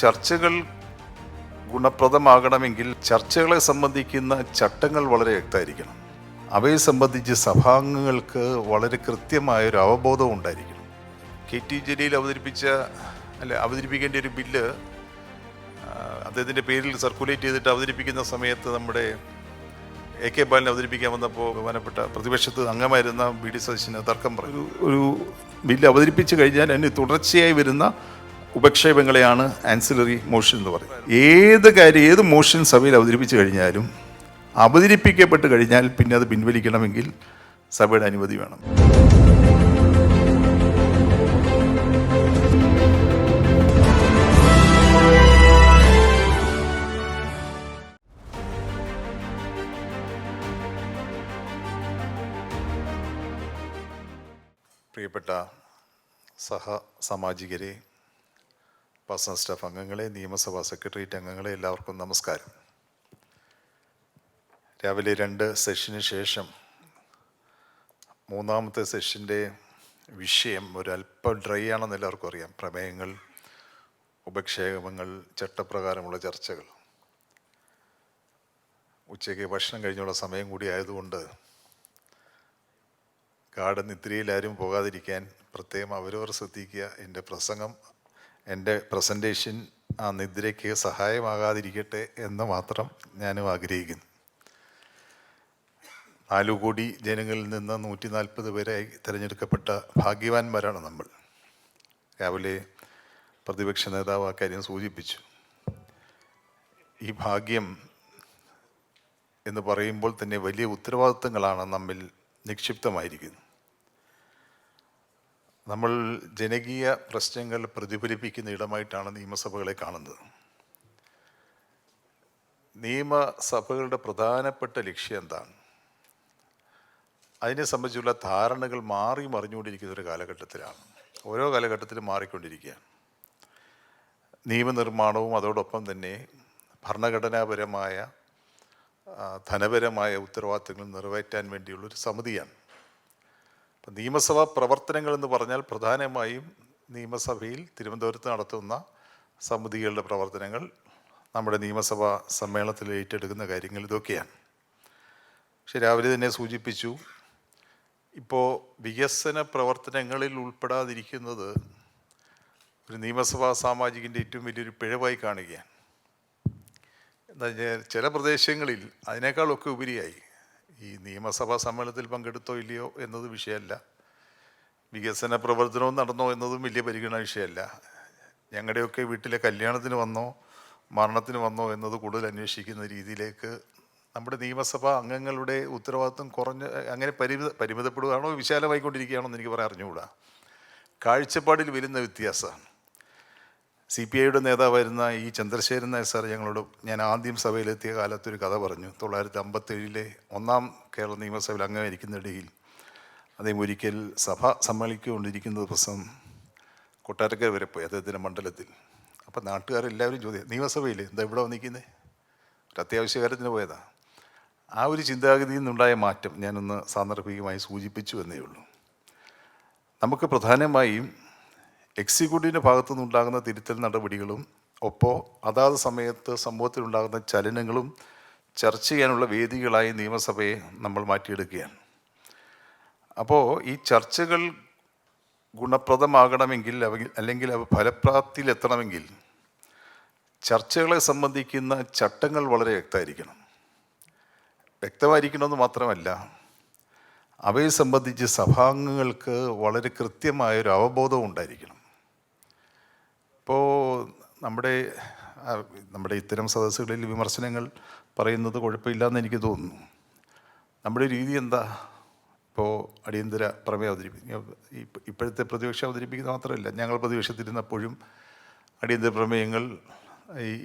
ചർച്ചകൾ ഗുണപ്രദമാകണമെങ്കിൽ ചർച്ചകളെ സംബന്ധിക്കുന്ന ചട്ടങ്ങൾ വളരെ വ്യക്തമായിരിക്കണം. അവയെ സംബന്ധിച്ച് സഭാംഗങ്ങൾക്ക് വളരെ കൃത്യമായൊരു അവബോധം ഉണ്ടായിരിക്കണം. KT ജലീൽ അവതരിപ്പിക്കേണ്ട ഒരു ബില്ല് അദ്ദേഹത്തിൻ്റെ പേരിൽ സർക്കുലേറ്റ് ചെയ്തിട്ട് അവതരിപ്പിക്കുന്ന സമയത്ത് നമ്മുടെ AK ബാലൻ അവതരിപ്പിക്കാൻ വന്നപ്പോൾ ബഹുമാനപ്പെട്ട പ്രതിപക്ഷത്ത് അംഗമായിരുന്ന BD സതീശന് തർക്കം പറഞ്ഞു. ഒരു ബില്ല് അവതരിപ്പിച്ച് കഴിഞ്ഞാൽ അതിന് തുടർച്ചയായി വരുന്ന ഉപക്ഷേപങ്ങളെയാണ് ആൻസിലറി മോഷൻ എന്ന് പറയുന്നത്. ഏത് മോഷൻ സഭയിൽ അവതരിപ്പിച്ച് കഴിഞ്ഞാലും അവതരിപ്പിക്കപ്പെട്ട് കഴിഞ്ഞാൽ പിന്നെ അത് പിൻവലിക്കണമെങ്കിൽ സഭയുടെ അനുമതി വേണം. പ്രിയപ്പെട്ട സഹസാമാജികരെ, പേഴ്സണൽ സ്റ്റാഫ് അംഗങ്ങളെ, നിയമസഭാ സെക്രട്ടേറിയറ്റ് അംഗങ്ങളെ, എല്ലാവർക്കും നമസ്കാരം. രാവിലെ 2 സെഷന് ശേഷം മൂന്നാമത്തെ സെഷൻ്റെ വിഷയം ഒരല്പം ഡ്രൈ ആണെന്ന് എല്ലാവർക്കും അറിയാം. പ്രമേയങ്ങൾ, ഉപക്ഷേപങ്ങൾ, ചട്ടപ്രകാരമുള്ള ചർച്ചകൾ. ഉച്ചയ്ക്ക് ഭക്ഷണം കഴിഞ്ഞുള്ള സമയം കൂടി ആയതുകൊണ്ട് നിദ്രയിലാരും പോകാതിരിക്കാൻ പ്രത്യേകം അവരവർ ശ്രദ്ധിക്കുക. എൻ്റെ പ്രസൻറ്റേഷൻ ആ നിദ്രയ്ക്ക് സഹായമാകാതിരിക്കട്ടെ എന്ന് മാത്രം ഞാനും ആഗ്രഹിക്കുന്നു. 4 കോടി ജനങ്ങളിൽ നിന്ന് 140 പേരായി തിരഞ്ഞെടുക്കപ്പെട്ട ഭാഗ്യവാന്മാരാണ് നമ്മൾ. രാവിലെ പ്രതിപക്ഷ നേതാവ് ആ കാര്യം സൂചിപ്പിച്ചു. ഈ ഭാഗ്യം എന്ന് പറയുമ്പോൾ തന്നെ വലിയ ഉത്തരവാദിത്തങ്ങളാണ് നമ്മിൽ നിക്ഷിപ്തമായിരിക്കുന്നത്. നമ്മൾ ജനകീയ പ്രശ്നങ്ങൾ പ്രതിഫലിപ്പിക്കുന്ന ഇടമായിട്ടാണ് നിയമസഭകളെ കാണുന്നത്. നിയമസഭകളുടെ പ്രധാനപ്പെട്ട ലക്ഷ്യം എന്താണ്? അതിനെ സംബന്ധിച്ചുള്ള ധാരണകൾ മാറി മറിഞ്ഞുകൊണ്ടിരിക്കുന്ന ഒരു കാലഘട്ടത്തിലാണ്. ഓരോ കാലഘട്ടത്തിലും മാറിക്കൊണ്ടിരിക്കുകയാണ്. നിയമനിർമ്മാണവും അതോടൊപ്പം തന്നെ ഭരണഘടനാപരമായ ധനപരമായ ഉത്തരവാദിത്തങ്ങൾ നിറവേറ്റാൻ വേണ്ടിയുള്ളൊരു സമിതിയാണ്. നിയമസഭാ പ്രവർത്തനങ്ങൾ എന്ന് പറഞ്ഞാൽ പ്രധാനമായും നിയമസഭയിൽ തിരുവനന്തപുരത്ത് നടത്തുന്ന സമിതികളുടെ പ്രവർത്തനങ്ങൾ, നമ്മുടെ നിയമസഭാ സമ്മേളനത്തിൽ ഏറ്റെടുക്കുന്ന കാര്യങ്ങൾ, ഇതൊക്കെയാണ്. പക്ഷെ രാവിലെ തന്നെ സൂചിപ്പിച്ചു, ഇപ്പോൾ വികസന പ്രവർത്തനങ്ങളിൽ ഉൾപ്പെടാതിരിക്കുന്നത് ഒരു നിയമസഭാ സാമാജികൻ്റെ ഏറ്റവും വലിയൊരു പിഴവായി കാണുകയാണ്. എന്താ വെച്ചാൽ ചില പ്രദേശങ്ങളിൽ അതിനേക്കാളൊക്കെ ഉപരിയായി ഈ നിയമസഭാ സമ്മേളനത്തിൽ പങ്കെടുത്തോ ഇല്ലയോ എന്നത് വിഷയമല്ല, വികസന പ്രവർത്തനവും നടന്നോ എന്നതും വലിയ പരിഗണന വിഷയമല്ല, ഞങ്ങളുടെയൊക്കെ വീട്ടിലെ കല്യാണത്തിന് വന്നോ മരണത്തിന് വന്നോ എന്നത് കൂടുതൽ അന്വേഷിക്കുന്ന രീതിയിലേക്ക് നമ്മുടെ നിയമസഭാ അംഗങ്ങളുടെ ഉത്തരവാദിത്വം അങ്ങനെ പരിമിതപ്പെടുകയാണോ വിശാലമായിക്കൊണ്ടിരിക്കുകയാണോ എന്ന് എനിക്ക് പറയാൻ അറിഞ്ഞുകൂടാ. കാഴ്ചപ്പാടിൽ വരുന്ന വ്യത്യാസമാണ്. CPIയുടെ നേതാവായിരുന്ന ഈ ചന്ദ്രശേഖരൻ നായർ സാർ ഞാൻ ആദ്യം സഭയിലെത്തിയ കാലത്തൊരു കഥ പറഞ്ഞു. 1957 1-ാം കേരള നിയമസഭയിൽ അംഗമായിരിക്കുന്നിടയിൽ അദ്ദേഹം ഒരിക്കൽ സഭ സമ്മേളിച്ചുകൊണ്ടിരിക്കുന്ന ദിവസം കൊട്ടാരക്കര വരെ പോയി, അദ്ദേഹത്തിൻ്റെ മണ്ഡലത്തിൽ. അപ്പം നാട്ടുകാരെല്ലാവരും നിയമസഭയിൽ എന്താ ഇവിടെ വന്നിരിക്കുന്നത്, ഒരു അത്യാവശ്യ കാര്യത്തിന് പോയതാ. ആ ഒരു ചിന്താഗതിയിൽ നിന്നുണ്ടായ മാറ്റം ഞാനൊന്ന് സാന്ദർഭികമായി സൂചിപ്പിച്ചു എന്നേ ഉള്ളൂ. നമുക്ക് പ്രധാനമായും എക്സിക്യൂട്ടീവിൻ്റെ ഭാഗത്തു നിന്നുണ്ടാകുന്ന തിരുത്തൽ നടപടികളും അതാത് സമയത്ത് സമൂഹത്തിലുണ്ടാകുന്ന ചലനങ്ങളും ചർച്ച ചെയ്യാനുള്ള വേദികളായി നിയമസഭയെ നമ്മൾ മാറ്റിയെടുക്കുകയാണ്. അപ്പോൾ ഈ ചർച്ചകൾ ഗുണപ്രദമാകണമെങ്കിൽ അല്ലെങ്കിൽ അവ ഫലപ്രാപ്തിയിലെത്തണമെങ്കിൽ ചർച്ചകളെ സംബന്ധിക്കുന്ന ചട്ടങ്ങൾ വളരെ വ്യക്തമായിരിക്കണമെന്ന് മാത്രമല്ല, അവയെ സംബന്ധിച്ച് സഭാംഗങ്ങൾക്ക് വളരെ കൃത്യമായൊരു അവബോധം ഉണ്ടായിരിക്കണം. ഇപ്പോൾ നമ്മുടെ ഇത്തരം സദസ്സുകളിൽ വിമർശനങ്ങൾ പറയുന്നത് കുഴപ്പമില്ലെന്ന് എനിക്ക് തോന്നുന്നു. നമ്മുടെ രീതി എന്താ? ഇപ്പോൾ അടിയന്തര പ്രമേയം ഇപ്പോഴത്തെ പ്രതിപക്ഷം അവതരിപ്പിക്കുന്നത് മാത്രമല്ല, ഞങ്ങൾ പ്രതിപക്ഷത്തിരുന്നപ്പോഴും അടിയന്തര പ്രമേയങ്ങൾ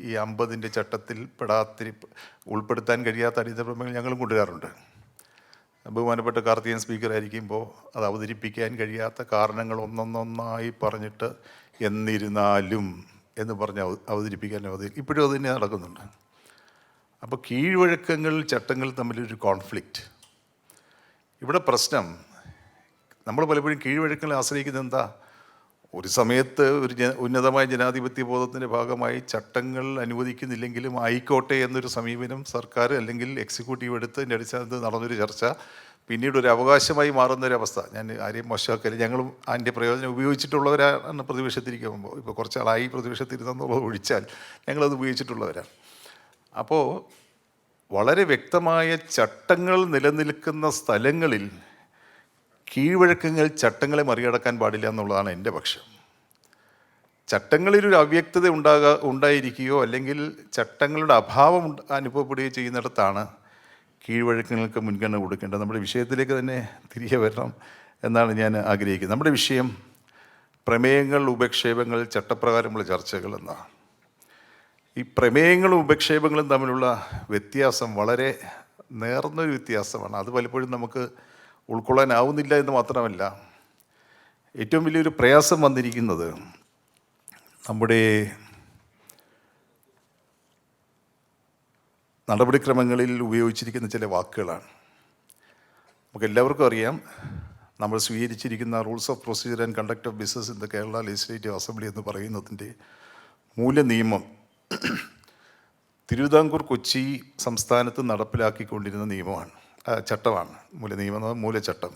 ഈ 50ൻ്റെ ചട്ടത്തിൽ ഉൾപ്പെടുത്താൻ കഴിയാത്ത അടിയന്തര പ്രമേയങ്ങൾ ഞങ്ങളും കൊണ്ടുവരാറുണ്ട്. ബഹുമാനപ്പെട്ട കാർത്തികൻ സ്പീക്കറായിരിക്കുമ്പോൾ അത് അവതരിപ്പിക്കാൻ കഴിയാത്ത കാരണങ്ങൾ ഒന്നൊന്നായി പറഞ്ഞിട്ട് എന്നിരുന്നാലും എന്ന് പറഞ്ഞ് അവതരിപ്പിക്കാൻ ഇപ്പോഴും അത് തന്നെ നടക്കുന്നുണ്ട്. അപ്പോൾ കീഴ്വഴക്കങ്ങൾ, ചട്ടങ്ങൾ തമ്മിലൊരു കോൺഫ്ലിക്റ്റ്. ഇവിടെ പ്രശ്നം നമ്മൾ പലപ്പോഴും കീഴ്വഴക്കങ്ങളെ ആശ്രയിക്കുന്നത് എന്താ? ഒരു സമയത്ത് ഒരു ഉന്നതമായ ജനാധിപത്യ ബോധത്തിൻ്റെ ഭാഗമായി ചട്ടങ്ങൾ അനുവദിക്കുന്നില്ലെങ്കിലും ആയിക്കോട്ടെ എന്നൊരു സമീപനം സർക്കാർ അല്ലെങ്കിൽ എക്സിക്യൂട്ടീവ് എടുത്തതിൻ്റെ അടിസ്ഥാനത്തിൽ നടന്നൊരു ചർച്ച പിന്നീട് ഒരു അവകാശമായി മാറുന്നൊരവസ്ഥ. ഞാൻ ആരെയും മോശമാക്കല്, ഞങ്ങളും അതിൻ്റെ പ്രയോജനം ഉപയോഗിച്ചിട്ടുള്ളവരാണ് പ്രതിപക്ഷത്തിരിക്കുമ്പോൾ. ഇപ്പോൾ കുറച്ചാളായി പ്രതിപക്ഷത്തിരുന്നെന്നുള്ളത് ഒഴിച്ചാൽ ഞങ്ങളത് ഉപയോഗിച്ചിട്ടുള്ളവരാണ്. അപ്പോൾ വളരെ വ്യക്തമായ ചട്ടങ്ങൾ നിലനിൽക്കുന്ന സ്ഥലങ്ങളിൽ കീഴ്വഴക്കങ്ങൾ ചട്ടങ്ങളെ മറികടക്കാൻ പാടില്ല എന്നുള്ളതാണ് എൻ്റെ പക്ഷം. ചട്ടങ്ങളിലൊരു അവ്യക്തത ഉണ്ടായിരിക്കുകയോ അല്ലെങ്കിൽ ചട്ടങ്ങളുടെ അഭാവം അനുഭവപ്പെടുകയോ ചെയ്യുന്നിടത്താണ് കീഴ്വഴക്കങ്ങൾക്ക് മുൻഗണന കൊടുക്കേണ്ടത്. നമ്മുടെ വിഷയത്തിലേക്ക് തന്നെ തിരികെ വരണം എന്നാണ് ഞാൻ ആഗ്രഹിക്കുന്നത്. നമ്മുടെ വിഷയം പ്രമേയങ്ങൾ, ഉപക്ഷേപങ്ങൾ, ചട്ടപ്രകാരമുള്ള ചർച്ചകൾ എന്നാണ്. ഈ പ്രമേയങ്ങളും ഉപക്ഷേപങ്ങളും തമ്മിലുള്ള വ്യത്യാസം വളരെ നേർന്നൊരു വ്യത്യാസമാണ്. അത് പലപ്പോഴും നമുക്ക് ഉൾക്കൊള്ളാനാവുന്നില്ല എന്ന് മാത്രമല്ല, ഏറ്റവും വലിയൊരു പ്രയാസം വന്നിരിക്കുന്നത് നമ്മുടെ നടപടിക്രമങ്ങളിൽ ഉപയോഗിച്ചിരിക്കുന്ന ചില വാക്കുകളാണ്. നമുക്ക് എല്ലാവർക്കും അറിയാം, നമ്മൾ സ്വീകരിച്ചിരിക്കുന്ന rules of procedure and conduct of business in the Kerala legislative assembly എന്ന് പറയുന്നതിൻ്റെ മൂലനിയമം തിരുവിതാംകൂർ കൊച്ചി സംസ്ഥാനത്ത് നടപ്പിലാക്കിക്കൊണ്ടിരുന്ന നിയമമാണ്, ചട്ടമാണ്. മൂലനിയമം, മൂലചട്ടം.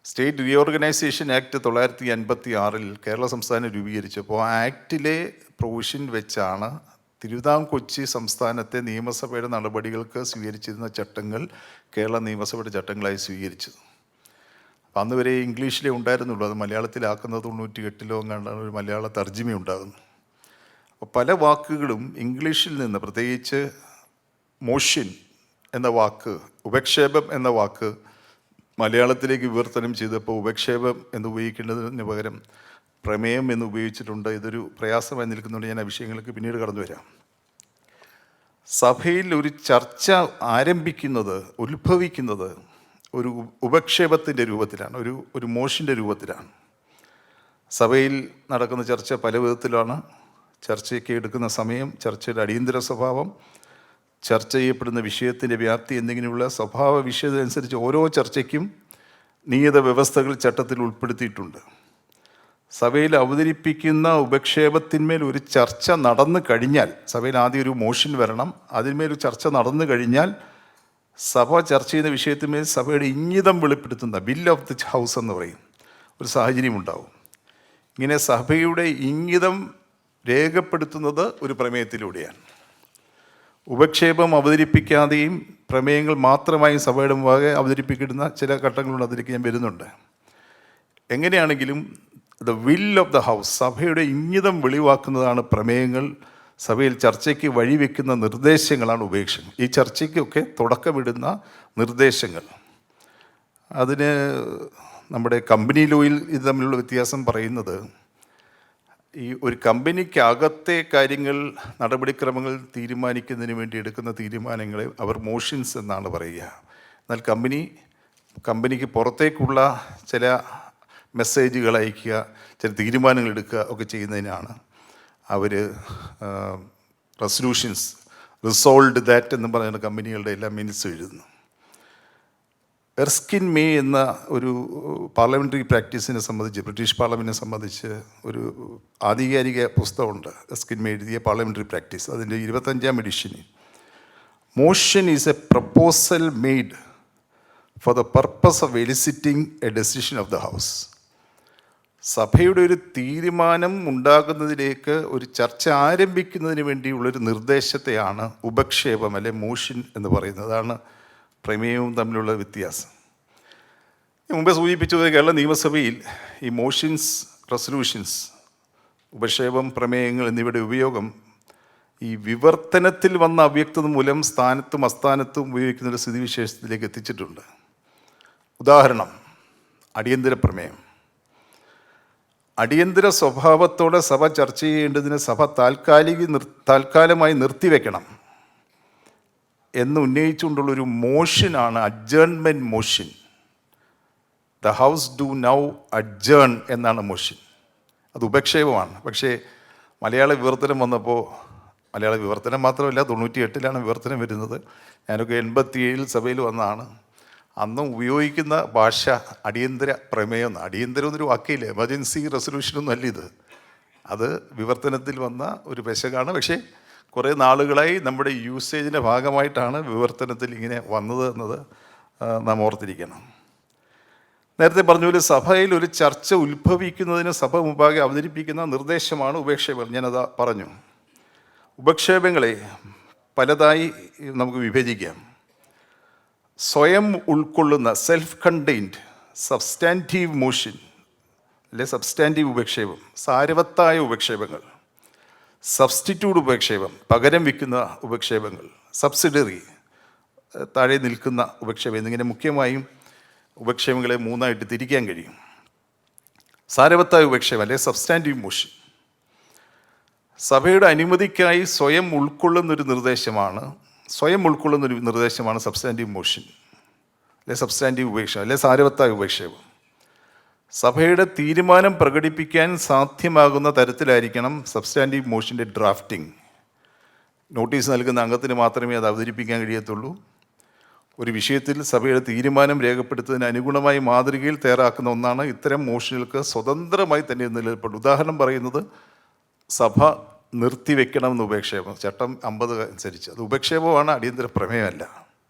സ്റ്റേറ്റ് റീഓർഗനൈസേഷൻ ആക്ട് 1956 കേരള സംസ്ഥാനം രൂപീകരിച്ചപ്പോൾ ആ ആക്ടിലെ പ്രൊവിഷൻ വെച്ചാണ് തിരുവിതാംകൂർ കൊച്ചി സംസ്ഥാനത്തെ നിയമസഭയുടെ നടപടികൾക്ക് സ്വീകരിച്ചിരുന്ന ചട്ടങ്ങൾ കേരള നിയമസഭയുടെ ചട്ടങ്ങളായി സ്വീകരിച്ചത്. അപ്പം അന്ന് വരെ ഇംഗ്ലീഷിലേ ഉണ്ടായിരുന്നുള്ളൂ. അത് മലയാളത്തിലാക്കുന്നത് 98 എങ്ങാണ്ടാണ് ഒരു മലയാള തർജ്ജിമ ഉണ്ടാകുന്നത്. അപ്പോൾ പല വാക്കുകളും ഇംഗ്ലീഷിൽ നിന്ന്, പ്രത്യേകിച്ച് മോഷൻ എന്ന വാക്ക്, ഉപക്ഷേപം എന്ന വാക്ക് മലയാളത്തിലേക്ക് വിവർത്തനം ചെയ്തപ്പോൾ ഉപക്ഷേപം എന്ന് ഉപയോഗിക്കേണ്ടതിന് പകരം പ്രമേയം എന്ന് ഉപയോഗിച്ചിട്ടുണ്ട്. ഇതൊരു പ്രയാസമായി നിൽക്കുന്നുണ്ട്. ഞാൻ ആ വിഷയങ്ങൾക്ക് പിന്നീട് കടന്നു വരാം. സഭയിൽ ഒരു ചർച്ച ആരംഭിക്കുന്നത്, ഉത്ഭവിക്കുന്നത് ഒരു ഉപക്ഷേപത്തിൻ്റെ രൂപത്തിലാണ്, ഒരു മോഷൻ്റെ രൂപത്തിലാണ്. സഭയിൽ നടക്കുന്ന ചർച്ച പല വിധത്തിലാണ്. ചർച്ചയ്ക്ക് എടുക്കുന്ന സമയം, ചർച്ചയുടെ അടിയന്തര സ്വഭാവം, ചർച്ച ചെയ്യപ്പെടുന്ന വിഷയത്തിൻ്റെ വ്യാപ്തി എന്നിങ്ങനെയുള്ള സ്വഭാവ വിഷയത്തിനനുസരിച്ച് ഓരോ ചർച്ചയ്ക്കും നിയത വ്യവസ്ഥകൾ ചട്ടത്തിൽ ഉൾപ്പെടുത്തിയിട്ടുണ്ട്. സഭയിൽ അവതരിപ്പിക്കുന്ന ഉപക്ഷേപത്തിന്മേൽ ഒരു ചർച്ച നടന്നു കഴിഞ്ഞാൽ, സഭയിൽ ആദ്യം ഒരു മോഷൻ വരണം, അതിന്മേലൊരു ചർച്ച നടന്നു കഴിഞ്ഞാൽ സഭ ചർച്ച ചെയ്യുന്ന വിഷയത്തിന്മേൽ സഭയുടെ ഇംഗിതം വെളിപ്പെടുത്തുന്ന ബിൽ ഓഫ് ദി ഹൗസ് എന്ന് പറയും ഒരു സാഹചര്യം ഉണ്ടാവും. ഇങ്ങനെ സഭയുടെ ഇംഗിതം രേഖപ്പെടുത്തുന്നത് ഒരു പ്രമേയത്തിലൂടെയാണ്. ഉപക്ഷേപം അവതരിപ്പിക്കാതെയും പ്രമേയങ്ങൾ മാത്രമായും സഭയുടെ മുമ്പാകെ അവതരിപ്പിക്കുന്ന ചില ഘട്ടങ്ങളുണ്ട്. അതിലേക്ക് ഞാൻ വരുന്നുണ്ട്. എങ്ങനെയാണെങ്കിലും the will of the house, സഭയുടെ ഇംഗിതം വെളിവാക്കുന്നതാണ് പ്രമേയങ്ങൾ. സഭയിൽ ചർച്ചയ്ക്ക് വഴിവെക്കുന്ന നിർദ്ദേശങ്ങളാണ് ഉപേക്ഷകൾ. ഈ ചർച്ചയ്ക്കൊക്കെ തുടക്കമിടുന്ന നിർദ്ദേശങ്ങൾ. അതിന് നമ്മുടെ കമ്പനി ലോയിൽ ഇത് തമ്മിലുള്ള വ്യത്യാസം പറയുന്നത്, ഈ ഒരു കമ്പനിക്കകത്തെ കാര്യങ്ങൾ, നടപടിക്രമങ്ങൾ തീരുമാനിക്കുന്നതിന് വേണ്ടി എടുക്കുന്ന തീരുമാനങ്ങളെ അവർ മോഷൻസ് എന്നാണ് പറയുക. എന്നാൽ കമ്പനിക്ക് പുറത്തേക്കുള്ള ചില മെസ്സേജുകൾ അയക്കുക, ചില തീരുമാനങ്ങൾ എടുക്കുക ഒക്കെ ചെയ്യുന്നതിനാണ് അവർ റെസൊല്യൂഷൻസ്, റിസോൾവ്ഡ് ദാറ്റ് എന്ന് പറയുന്ന കമ്പനികളുടെ എല്ലാം മിനിറ്റ്സ് എഴുതുന്നു. എർസ്കിൻ മേ എന്ന ഒരു പാർലമെൻ്ററി പ്രാക്ടീസിനെ സംബന്ധിച്ച്, ബ്രിട്ടീഷ് പാർലമെൻറ്റിനെ സംബന്ധിച്ച് ഒരു ആധികാരിക പുസ്തകമുണ്ട്, എർസ്കിൻ മേ എഴുതിയ പാർലമെൻ്ററി പ്രാക്ടീസ്. അതിൻ്റെ 25ാം എഡിഷന്, motion is a proposal made for the purpose of eliciting a decision of the house. സഭയുടെ ഒരു തീരുമാനം ഉണ്ടാകുന്നതിലേക്ക് ഒരു ചർച്ച ആരംഭിക്കുന്നതിന് വേണ്ടിയുള്ളൊരു നിർദ്ദേശത്തെയാണ് ഉപക്ഷേപം അല്ലെ മോഷൻ എന്ന് പറയുന്നത്. അതാണ് പ്രമേയവും തമ്മിലുള്ള വ്യത്യാസം. മുമ്പേ സൂചിപ്പിച്ചത്, കേരള നിയമസഭയിൽ ഈ മോഷൻസ്, റെസൊല്യൂഷൻസ്, ഉപക്ഷേപം, പ്രമേയങ്ങൾ എന്നിവയുടെ ഉപയോഗം ഈ വിവർത്തനത്തിൽ വന്ന അവ്യക്തത മൂലം സ്ഥാനത്തും അസ്ഥാനത്തും ഉപയോഗിക്കുന്ന ഒരു സ്ഥിതിവിശേഷത്തിലേക്ക് എത്തിച്ചിട്ടുണ്ട്. ഉദാഹരണം, അടിയന്തര പ്രമേയം. അടിയന്തര സ്വഭാവത്തോടെ സഭ ചർച്ച ചെയ്യേണ്ടതിന് സഭ താൽക്കാലമായി നിർത്തിവെക്കണം എന്ന് ഉന്നയിച്ചുകൊണ്ടുള്ളൊരു മോഷനാണ് adjournment motion. The house do now adjourn എന്നാണ് മോഷൻ. അത് ഉപക്ഷേപമാണ്. പക്ഷേ മലയാള വിവർത്തനം വന്നപ്പോൾ, മലയാള വിവർത്തനം മാത്രമല്ല, 98 വിവർത്തനം വരുന്നത്. ഞാനൊക്കെ 87 സഭയിൽ വന്നതാണ്. അന്നും ഉപയോഗിക്കുന്ന ഭാഷ അടിയന്തര പ്രമേയം. അടിയന്തരം എന്നൊരു വാക്കില്ല, എമർജൻസി റെസൊല്യൂഷനൊന്നും അല്ല ഇത്. അത് വിവർത്തനത്തിൽ വന്ന ഒരു പെശകാണ്. പക്ഷേ കുറേ നാളുകളായി നമ്മുടെ യൂസേജിൻ്റെ ഭാഗമായിട്ടാണ് വിവർത്തനത്തിൽ ഇങ്ങനെ വന്നത് എന്നത് നാം ഓർത്തിരിക്കണം. നേരത്തെ പറഞ്ഞ പോലെ സഭയിൽ ഒരു ചർച്ച ഉത്ഭവിക്കുന്നതിന് സഭ മുമ്പാകെ അവതരിപ്പിക്കുന്ന നിർദ്ദേശമാണ് ഉപക്ഷേപങ്ങൾ. ഞാനത് പറഞ്ഞു. ഉപക്ഷേപങ്ങളെ പലതായി നമുക്ക് വിഭജിക്കാം. സ്വയം ഉൾക്കൊള്ളുന്ന സെൽഫ് കണ്ടെയ്ൻഡ് സബ്സ്റ്റാൻറ്റീവ് മോഷൻ അല്ലെ സബ്സ്റ്റാൻറ്റീവ് ഉപക്ഷേപം, സാരവത്തായ ഉപക്ഷേപങ്ങൾ, സബ്സ്റ്റിറ്റ്യൂട്ട് ഉപക്ഷേപം, പകരം വയ്ക്കുന്ന ഉപക്ഷേപങ്ങൾ, സബ്സിഡറി താഴെ നിൽക്കുന്ന ഉപക്ഷേപം എന്നിങ്ങനെ മുഖ്യമായും ഉപക്ഷേപങ്ങളെ മൂന്നായിട്ട് തിരിക്കാൻ കഴിയും. സാരവത്തായ ഉപക്ഷേപം അല്ലെ സബ്സ്റ്റാൻറ്റീവ് മോഷൻ സഭയുടെ അനുമതിക്കായി സ്വയം ഉൾക്കൊള്ളുന്നൊരു നിർദ്ദേശമാണ് സബ്സ്റ്റാൻറ്റീവ് മോഷൻ അല്ലെ സബ്സ്റ്റാൻറ്റീവ് ഉപക്ഷേപം അല്ലെ സാരവത്തായ ഉപക്ഷേപം. സഭയുടെ തീരുമാനം പ്രകടിപ്പിക്കാൻ സാധ്യമാകുന്ന തരത്തിലായിരിക്കണം സബ്സ്റ്റാൻറ്റീവ് മോഷൻ്റെ ഡ്രാഫ്റ്റിംഗ്. നോട്ടീസ് നൽകുന്ന അംഗത്തിന് മാത്രമേ അത് അവതരിപ്പിക്കാൻ കഴിയത്തുള്ളൂ. ഒരു വിഷയത്തിൽ സഭയുടെ തീരുമാനം രേഖപ്പെടുത്തുന്നതിന് അനുഗുണമായി മാതൃകയിൽ തയ്യാറാക്കുന്ന ഒന്നാണ് ഇത്തരം മോഷനുകൾക്ക് സ്വതന്ത്രമായി തന്നെ നിലനിൽപ്പുണ്ട്. ഉദാഹരണം പറയുന്നത് സഭ നിർത്തിവെക്കണമെന്ന് ഉപക്ഷേപം, ചട്ടം 50 അനുസരിച്ച്. അത് ഉപക്ഷേപമാണ്, അടിയന്തര പ്രമേയമല്ല.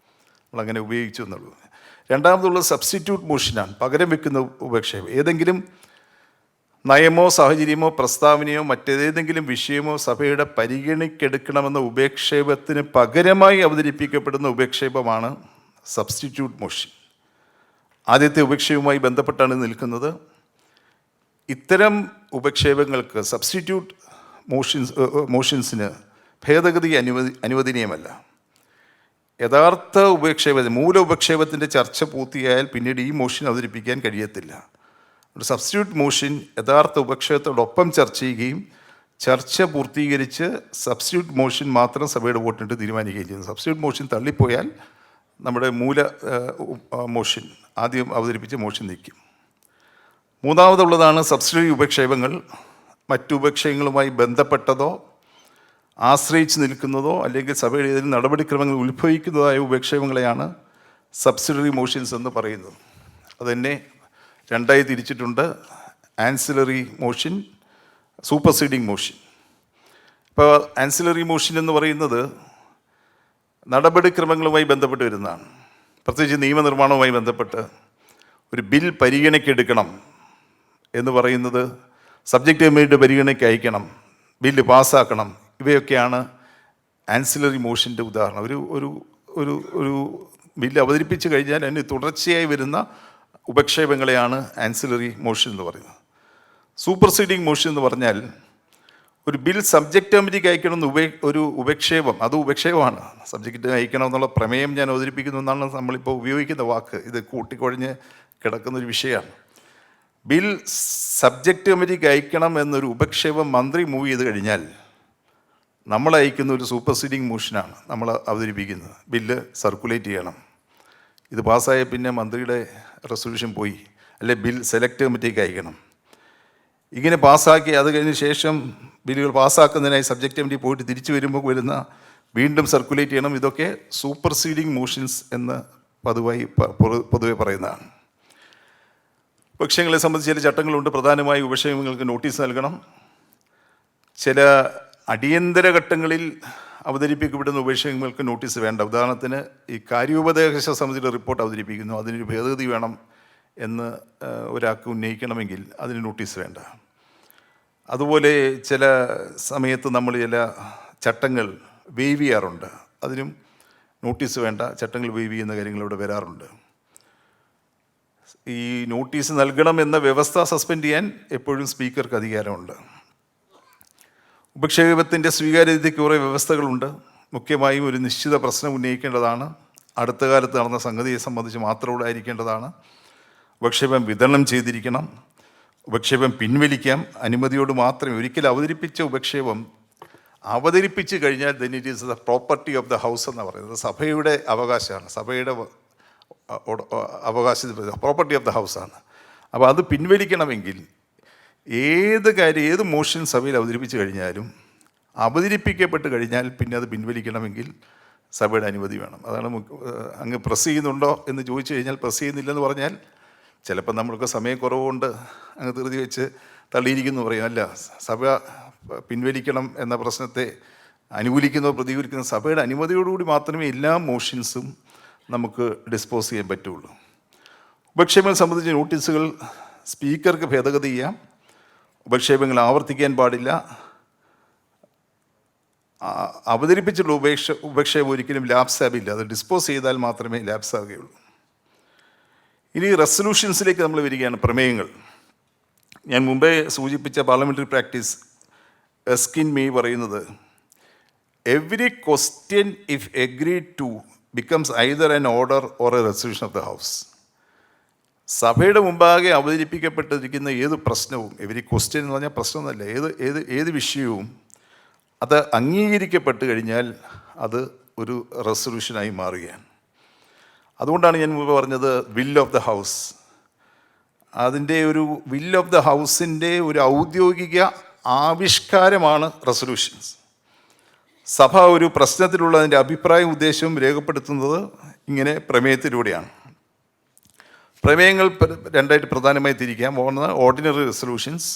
നമ്മളങ്ങനെ ഉപയോഗിച്ചു എന്നുള്ളൂ. രണ്ടാമതുള്ളത് സബ്സ്റ്റിറ്റ്യൂട്ട് മോഷനാണ്, പകരം വെക്കുന്ന ഉപക്ഷേപം. ഏതെങ്കിലും നയമോ സാഹചര്യമോ പ്രസ്താവനയോ മറ്റേതെങ്കിലും വിഷയമോ സഭയുടെ പരിഗണിക്കെടുക്കണമെന്ന ഉപക്ഷേപത്തിന് പകരമായി അവതരിപ്പിക്കപ്പെടുന്ന ഉപക്ഷേപമാണ് സബ്സ്റ്റിറ്റ്യൂട്ട് മോഷൻ. ആദ്യത്തെ ഉപക്ഷേപവുമായി ബന്ധപ്പെട്ടാണ് നിൽക്കുന്നത്. ഇത്തരം ഉപക്ഷേപങ്ങൾക്ക് സബ്സ്റ്റിറ്റ്യൂട്ട് മോഷൻസിന് ഭേദഗതി അനുവദനീയമല്ല. യഥാർത്ഥ മൂല ഉപക്ഷേപത്തിൻ്റെ ചർച്ച പൂർത്തിയായാൽ പിന്നീട് ഈ മോഷൻ അവതരിപ്പിക്കാൻ കഴിയത്തില്ല. സബ്സ്റ്റിറ്റ്യൂട്ട് മോഷൻ യഥാർത്ഥ ഉപക്ഷേപത്തോടൊപ്പം ചർച്ച ചെയ്യുകയും ചർച്ച പൂർത്തീകരിച്ച് സബ്സ്റ്റിറ്റ്യൂട്ട് മോഷൻ മാത്രം സഭയുടെ വോട്ടിട്ട് തീരുമാനിക്കുകയും ചെയ്യുന്നു. സബ്സ്റ്റിറ്റ്യൂട്ട് മോഷൻ തള്ളിപ്പോയാൽ നമ്മുടെ മൂല മോഷൻ ആദ്യം അവതരിപ്പിച്ച മോഷൻ നിൽക്കും. മൂന്നാമതുള്ളതാണ് സബ്സിഡറി ഉപക്ഷേപങ്ങൾ. മറ്റു ഉപക്ഷേപങ്ങളുമായി ബന്ധപ്പെട്ടതോ ആശ്രയിച്ച് നിൽക്കുന്നതോ അല്ലെങ്കിൽ സഭയുടെ ഏതെങ്കിലും നടപടിക്രമങ്ങൾ ഉത്ഭവിക്കുന്നതായ ഉപക്ഷേപങ്ങളെയാണ് സബ്സിഡറി മോഷൻസ് എന്ന് പറയുന്നത്. അതെന്നെ രണ്ടായി തിരിച്ചിട്ടുണ്ട്: ആൻസിലറി മോഷൻ, സൂപ്പർസീഡിങ് മോഷൻ. ഇപ്പോൾ ആൻസിലറി മോഷൻ എന്ന് പറയുന്നത് നടപടിക്രമങ്ങളുമായി ബന്ധപ്പെട്ട് വരുന്നതാണ്. പ്രത്യേകിച്ച് നിയമനിർമ്മാണവുമായി ബന്ധപ്പെട്ട് ഒരു ബിൽ പരിഗണയ്ക്കെടുക്കണം എന്ന് പറയുന്നത്, സബ്ജക്റ്റ് കമ്മിറ്റിയുടെ പരിഗണനയ്ക്ക് അയക്കണം, ബില്ല് പാസ്സാക്കണം, ഇവയൊക്കെയാണ് ആൻസിലറി മോഷൻ്റെ ഉദാഹരണം. ഒരു ബില്ല് അവതരിപ്പിച്ച് കഴിഞ്ഞാൽ അതിന് തുടർച്ചയായി വരുന്ന ഉപക്ഷേപങ്ങളെയാണ് ആൻസിലറി മോഷൻ എന്ന് പറയുന്നത്. സൂപ്പർസീഡിങ് മോഷൻ എന്ന് പറഞ്ഞാൽ ഒരു ബിൽ സബ്ജക്റ്റ് കമ്മിറ്റിക്ക് അയക്കണമെന്ന് ഒരു ഉപക്ഷേപം, അത് ഉപക്ഷേപമാണ്. സബ്ജക്റ്റ് അയക്കണം എന്നുള്ള പ്രമേയം ഞാൻ അവതരിപ്പിക്കുന്നു എന്നാണ് നമ്മളിപ്പോൾ ഉപയോഗിക്കുന്ന വാക്ക്. ഇത് കൂട്ടിക്കൊഴിഞ്ഞ് കിടക്കുന്നൊരു വിഷയമാണ്. ബിൽ സബ്ജക്റ്റ് കമ്മിറ്റിക്ക് അയക്കണം എന്നൊരു ഉപക്ഷേപം മന്ത്രി മൂവ് ചെയ്ത് കഴിഞ്ഞാൽ നമ്മൾ അയക്കുന്ന ഒരു സൂപ്പർസീഡിങ് മോഷനാണ് നമ്മൾ അവതരിപ്പിക്കുന്നത്. ബില്ല് സർക്കുലേറ്റ് ചെയ്യണം, ഇത് പാസ്സായ പിന്നെ മന്ത്രിയുടെ റെസൊല്യൂഷൻ പോയി, അല്ലെ ബിൽ സെലക്ട് കമ്മിറ്റിക്ക് അയക്കണം. ഇങ്ങനെ പാസ്സാക്കി അത് കഴിഞ്ഞ ശേഷം ബില്ലുകൾ പാസ്സാക്കുന്നതിനായി സബ്ജക്റ്റ് കമ്മിറ്റി പോയിട്ട് തിരിച്ചു വരുമ്പോൾ വീണ്ടും സർക്കുലേറ്റ് ചെയ്യണം. ഇതൊക്കെ സൂപ്പർസീഡിങ് മോഷൻസ് എന്ന് പൊതുവെ പറയുന്നതാണ്. ഉപക്ഷേപങ്ങളെ സംബന്ധിച്ച് ചില ചട്ടങ്ങളുണ്ട്. പ്രധാനമായി ഉപക്ഷേപങ്ങൾക്ക് നോട്ടീസ് നൽകണം. ചില അടിയന്തര ഘട്ടങ്ങളിൽ അവതരിപ്പിക്കപ്പെടുന്ന ഉപക്ഷേപങ്ങൾക്ക് നോട്ടീസ് വേണ്ട. ഉദാഹരണത്തിന് ഈ കാര്യോപദേശ സമിതിയുടെ റിപ്പോർട്ട് അവതരിപ്പിക്കുന്നു, അതിനൊരു ഭേദഗതി വേണം എന്ന് ഒരാൾക്ക് ഉന്നയിക്കണമെങ്കിൽ അതിന് നോട്ടീസ് വേണ്ട. അതുപോലെ ചില സമയത്ത് നമ്മൾ ചില ചട്ടങ്ങൾ വെയ്വ് ചെയ്യാറുണ്ട്, അതിനും നോട്ടീസ് വേണ്ട. ചട്ടങ്ങൾ വെയ്വ് ചെയ്യുന്ന കാര്യങ്ങൾ ഇവിടെ വരാറുണ്ട്. ഈ നോട്ടീസ് നൽകണം എന്ന വ്യവസ്ഥ സസ്പെൻഡ് ചെയ്യാൻ എപ്പോഴും സ്പീക്കർക്ക് അധികാരമുണ്ട്. ഉപക്ഷേപത്തിൻ്റെ സ്വീകാര്യതയ്ക്ക് കുറേ വ്യവസ്ഥകളുണ്ട്. മുഖ്യമായും ഒരു നിശ്ചിത പ്രശ്നം ഉന്നയിക്കേണ്ടതാണ്, അടുത്ത കാലത്ത് നടന്ന സംഗതിയെ സംബന്ധിച്ച് മാത്രമുള്ളതായിരിക്കേണ്ടതാണ്, ഉപക്ഷേപം വിതരണം ചെയ്തിരിക്കണം, ഉപക്ഷേപം പിൻവലിക്കാം, അനുമതിയോട് മാത്രമേ. ഒരിക്കലും അവതരിപ്പിച്ച ഉപക്ഷേപം അവതരിപ്പിച്ച് കഴിഞ്ഞാൽ then it is the property of the house എന്ന് പറയുന്നത് സഭയുടെ അവകാശമാണ്, സഭയുടെ അവകാശത്തിൽ പ്രോപ്പർട്ടി ഓഫ് ദ ഹൗസാണ്. അപ്പോൾ അത് പിൻവലിക്കണമെങ്കിൽ ഏത് മോഷൻ സഭയിൽ അവതരിപ്പിച്ച് കഴിഞ്ഞാലും അവതരിപ്പിക്കപ്പെട്ട് കഴിഞ്ഞാൽ പിന്നെ അത് പിൻവലിക്കണമെങ്കിൽ സഭയുടെ അനുമതി വേണം. അതാണ് അങ്ങ് പ്രസ് ചെയ്യുന്നുണ്ടോ എന്ന് ചോദിച്ചു കഴിഞ്ഞാൽ പ്രസ് ചെയ്യുന്നില്ലെന്ന് പറഞ്ഞാൽ ചിലപ്പോൾ നമ്മൾക്ക് സമയക്കുറവുകൊണ്ട് അങ്ങ് ധൃതി വെച്ച് തള്ളിയിരിക്കുന്നു പറയും. അല്ല, സഭ പിൻവലിക്കണം എന്ന പ്രശ്നത്തെ അനുകൂലിക്കുന്നോ പ്രതികൂലിക്കുന്നോ സഭയുടെ അനുമതിയോടുകൂടി മാത്രമേ എല്ലാ മോഷൻസും നമുക്ക് ഡിസ്പോസ് ചെയ്യാൻ പറ്റുള്ളൂ. ഉപക്ഷേപം സംബന്ധിച്ച നോട്ടീസുകൾ സ്പീക്കർക്ക് ഭേദഗതി ചെയ്യാം. ഉപക്ഷേപങ്ങൾ ആവർത്തിക്കാൻ പാടില്ല. അവതരിപ്പിച്ചിട്ടുള്ള ഉപക്ഷേപം ഒരിക്കലും ലാപ്സ് ആവില്ല. അത് ഡിസ്പോസ് ചെയ്താൽ മാത്രമേ ലാപ്സ് ആവുകയുള്ളൂ. ഇനി റെസൊല്യൂഷൻസിലേക്ക് നമ്മൾ വരികയാണ്. പ്രമേയങ്ങൾ ഞാൻ മുമ്പേ സൂചിപ്പിച്ച പാർലമെൻ്ററി പ്രാക്ടീസ് എസ്കിൻ മേ പറയുന്നത് every question if agreed to becomes either an order or A resolution of the house. സഭയുടെ മുമ്പാകെ അവതരിപ്പിക്കപ്പെട്ടിരിക്കുന്ന ഏത് പ്രശ്നവും, എവരി ക്വസ്റ്റ്യൻ എന്ന് പറഞ്ഞാൽ പ്രശ്നമൊന്നുമല്ല, ഏത് വിഷയവും അത് അംഗീകരിക്കപ്പെട്ട് കഴിഞ്ഞാൽ അത് ഒരു റെസൊല്യൂഷനായി മാറുകയാണ്. അതുകൊണ്ടാണ് ഞാൻ മുമ്പ് പറഞ്ഞത് വിൽ ഓഫ് ദ ഹൗസ്. അതിൻ്റെ ഒരു വിൽ ഓഫ് ദ ഹൗസിൻ്റെ ഒരു ഔദ്യോഗിക ആവിഷ്കാരമാണ് റെസൊല്യൂഷൻസ്. സഭ ഒരു പ്രശ്നത്തിലുള്ളതിൻ്റെ അഭിപ്രായം ഉദ്ദേശവും രേഖപ്പെടുത്തുന്നത് ഇങ്ങനെ പ്രമേയത്തിലൂടെയാണ്. പ്രമേയങ്ങൾ രണ്ടായിട്ട് പ്രധാനമായി തിരിക്കാം. ഒന്ന് ഓർഡിനറി റെസൊല്യൂഷൻസ്,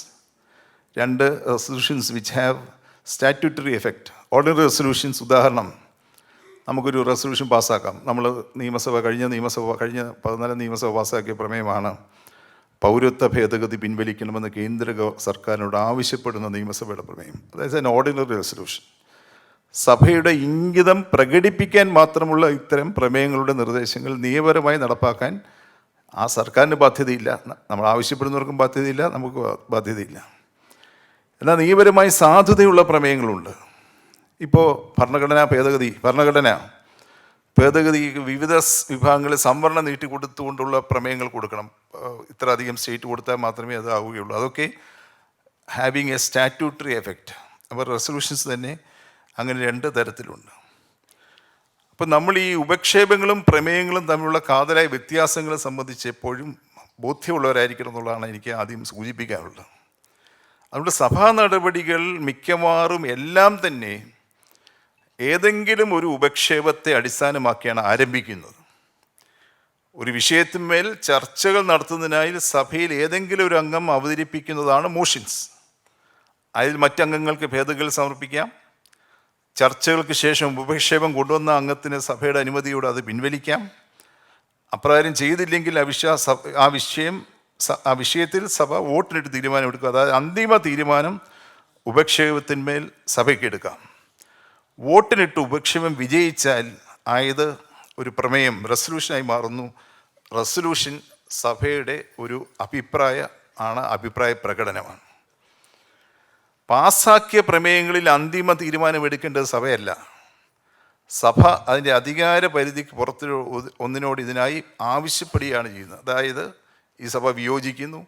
രണ്ട് resolutions which have statutory effect. Ordinary resolutions, ഉദാഹരണം, നമുക്കൊരു റെസൊല്യൂഷൻ പാസ്സാക്കാം. നമ്മൾ കഴിഞ്ഞ 14 നിയമസഭ പാസ്സാക്കിയ പ്രമേയമാണ് പൗരത്വ ഭേദഗതി പിൻവലിക്കണമെന്ന് കേന്ദ്ര സർക്കാരിനോട് ആവശ്യപ്പെടുന്ന നിയമസഭയുടെ പ്രമേയം. അതായത് ആൻ ഓർഡിനറി റെസൊല്യൂഷൻ. സഭയുടെ ഇംഗിതം പ്രകടിപ്പിക്കാൻ മാത്രമുള്ള ഇത്തരം പ്രമേയങ്ങളുടെ നിർദ്ദേശങ്ങൾ നിയമപരമായി നടപ്പാക്കാൻ ആ സർക്കാരിന് ബാധ്യതയില്ല, നമ്മൾ ആവശ്യപ്പെടുന്നവർക്കും ബാധ്യതയില്ല, നമുക്ക് ബാധ്യതയില്ല. എന്നാൽ നിയമപരമായി സാധുതയുള്ള പ്രമേയങ്ങളുണ്ട്. ഇപ്പോൾ ഭരണഘടന ഭേദഗതിക്ക് വിവിധ വിഭാഗങ്ങളിൽ സംവരണം നീട്ടിക്കൊടുത്തുകൊണ്ടുള്ള പ്രമേയങ്ങൾ കൊടുക്കണം. ഇത്ര അധികം സ്റ്റേറ്റ് കൊടുത്താൽ മാത്രമേ അത് ആവുകയുള്ളൂ. അതൊക്കെ ഹാവിങ് എ സ്റ്റാറ്റ്യൂട്ടറി എഫക്റ്റ്. അപ്പോൾ റെസൊല്യൂഷൻസ് തന്നെ അങ്ങനെ 2 തരത്തിലുണ്ട്. അപ്പം നമ്മൾ ഈ ഉപക്ഷേപങ്ങളും പ്രമേയങ്ങളും തമ്മിലുള്ള കാതലായ വ്യത്യാസങ്ങളെ സംബന്ധിച്ച് എപ്പോഴും ബോധ്യമുള്ളവരായിരിക്കണം എന്നുള്ളതാണ് എനിക്ക് ആദ്യം സൂചിപ്പിക്കാനുള്ളത്. അതുകൊണ്ട് സഭാ നടപടികൾ മിക്കവാറും എല്ലാം തന്നെ ഏതെങ്കിലും ഒരു ഉപക്ഷേപത്തെ അടിസ്ഥാനമാക്കിയാണ് ആരംഭിക്കുന്നത്. ഒരു വിഷയത്തിന്മേൽ ചർച്ചകൾ നടത്തുന്നതിനായി സഭയിൽ ഏതെങ്കിലും ഒരു അംഗം അവതരിപ്പിക്കുന്നതാണ് മോഷൻസ്. അതിൽ മറ്റംഗങ്ങൾക്ക് ഭേദഗതികൾ സമർപ്പിക്കാം. ചർച്ചകൾക്ക് ശേഷം ഉപക്ഷേപം കൊണ്ടുവന്ന അംഗത്തിന് സഭയുടെ അനുമതിയോടെ അത് പിൻവലിക്കാം. അപ്രകാരം ചെയ്തില്ലെങ്കിൽ ആ വിഷയത്തിൽ സഭ വോട്ടിനിട്ട് തീരുമാനമെടുക്കുക. അതായത് അന്തിമ തീരുമാനം ഉപക്ഷേപത്തിന്മേൽ സഭയ്ക്ക് എടുക്കാം. വോട്ടിനിട്ട് ഉപക്ഷേപം വിജയിച്ചാൽ ആയത് ഒരു പ്രമേയം റെസൊല്യൂഷനായി മാറുന്നു. റെസൊല്യൂഷൻ സഭയുടെ ഒരു അഭിപ്രായ പ്രകടനമാണ്. പാസാക്കിയ പ്രമേയങ്ങളിൽ അന്തിമ തീരുമാനമെടുക്കേണ്ടത് സഭയല്ല. സഭ അതിൻ്റെ അധികാര പരിധിക്ക് പുറത്ത് ഒന്നിനോട് ഇതിനായി ആവശ്യപ്പെടുകയാണ് ചെയ്യുന്നത്. അതായത് ഈ സഭ വിയോജിക്കുന്നു,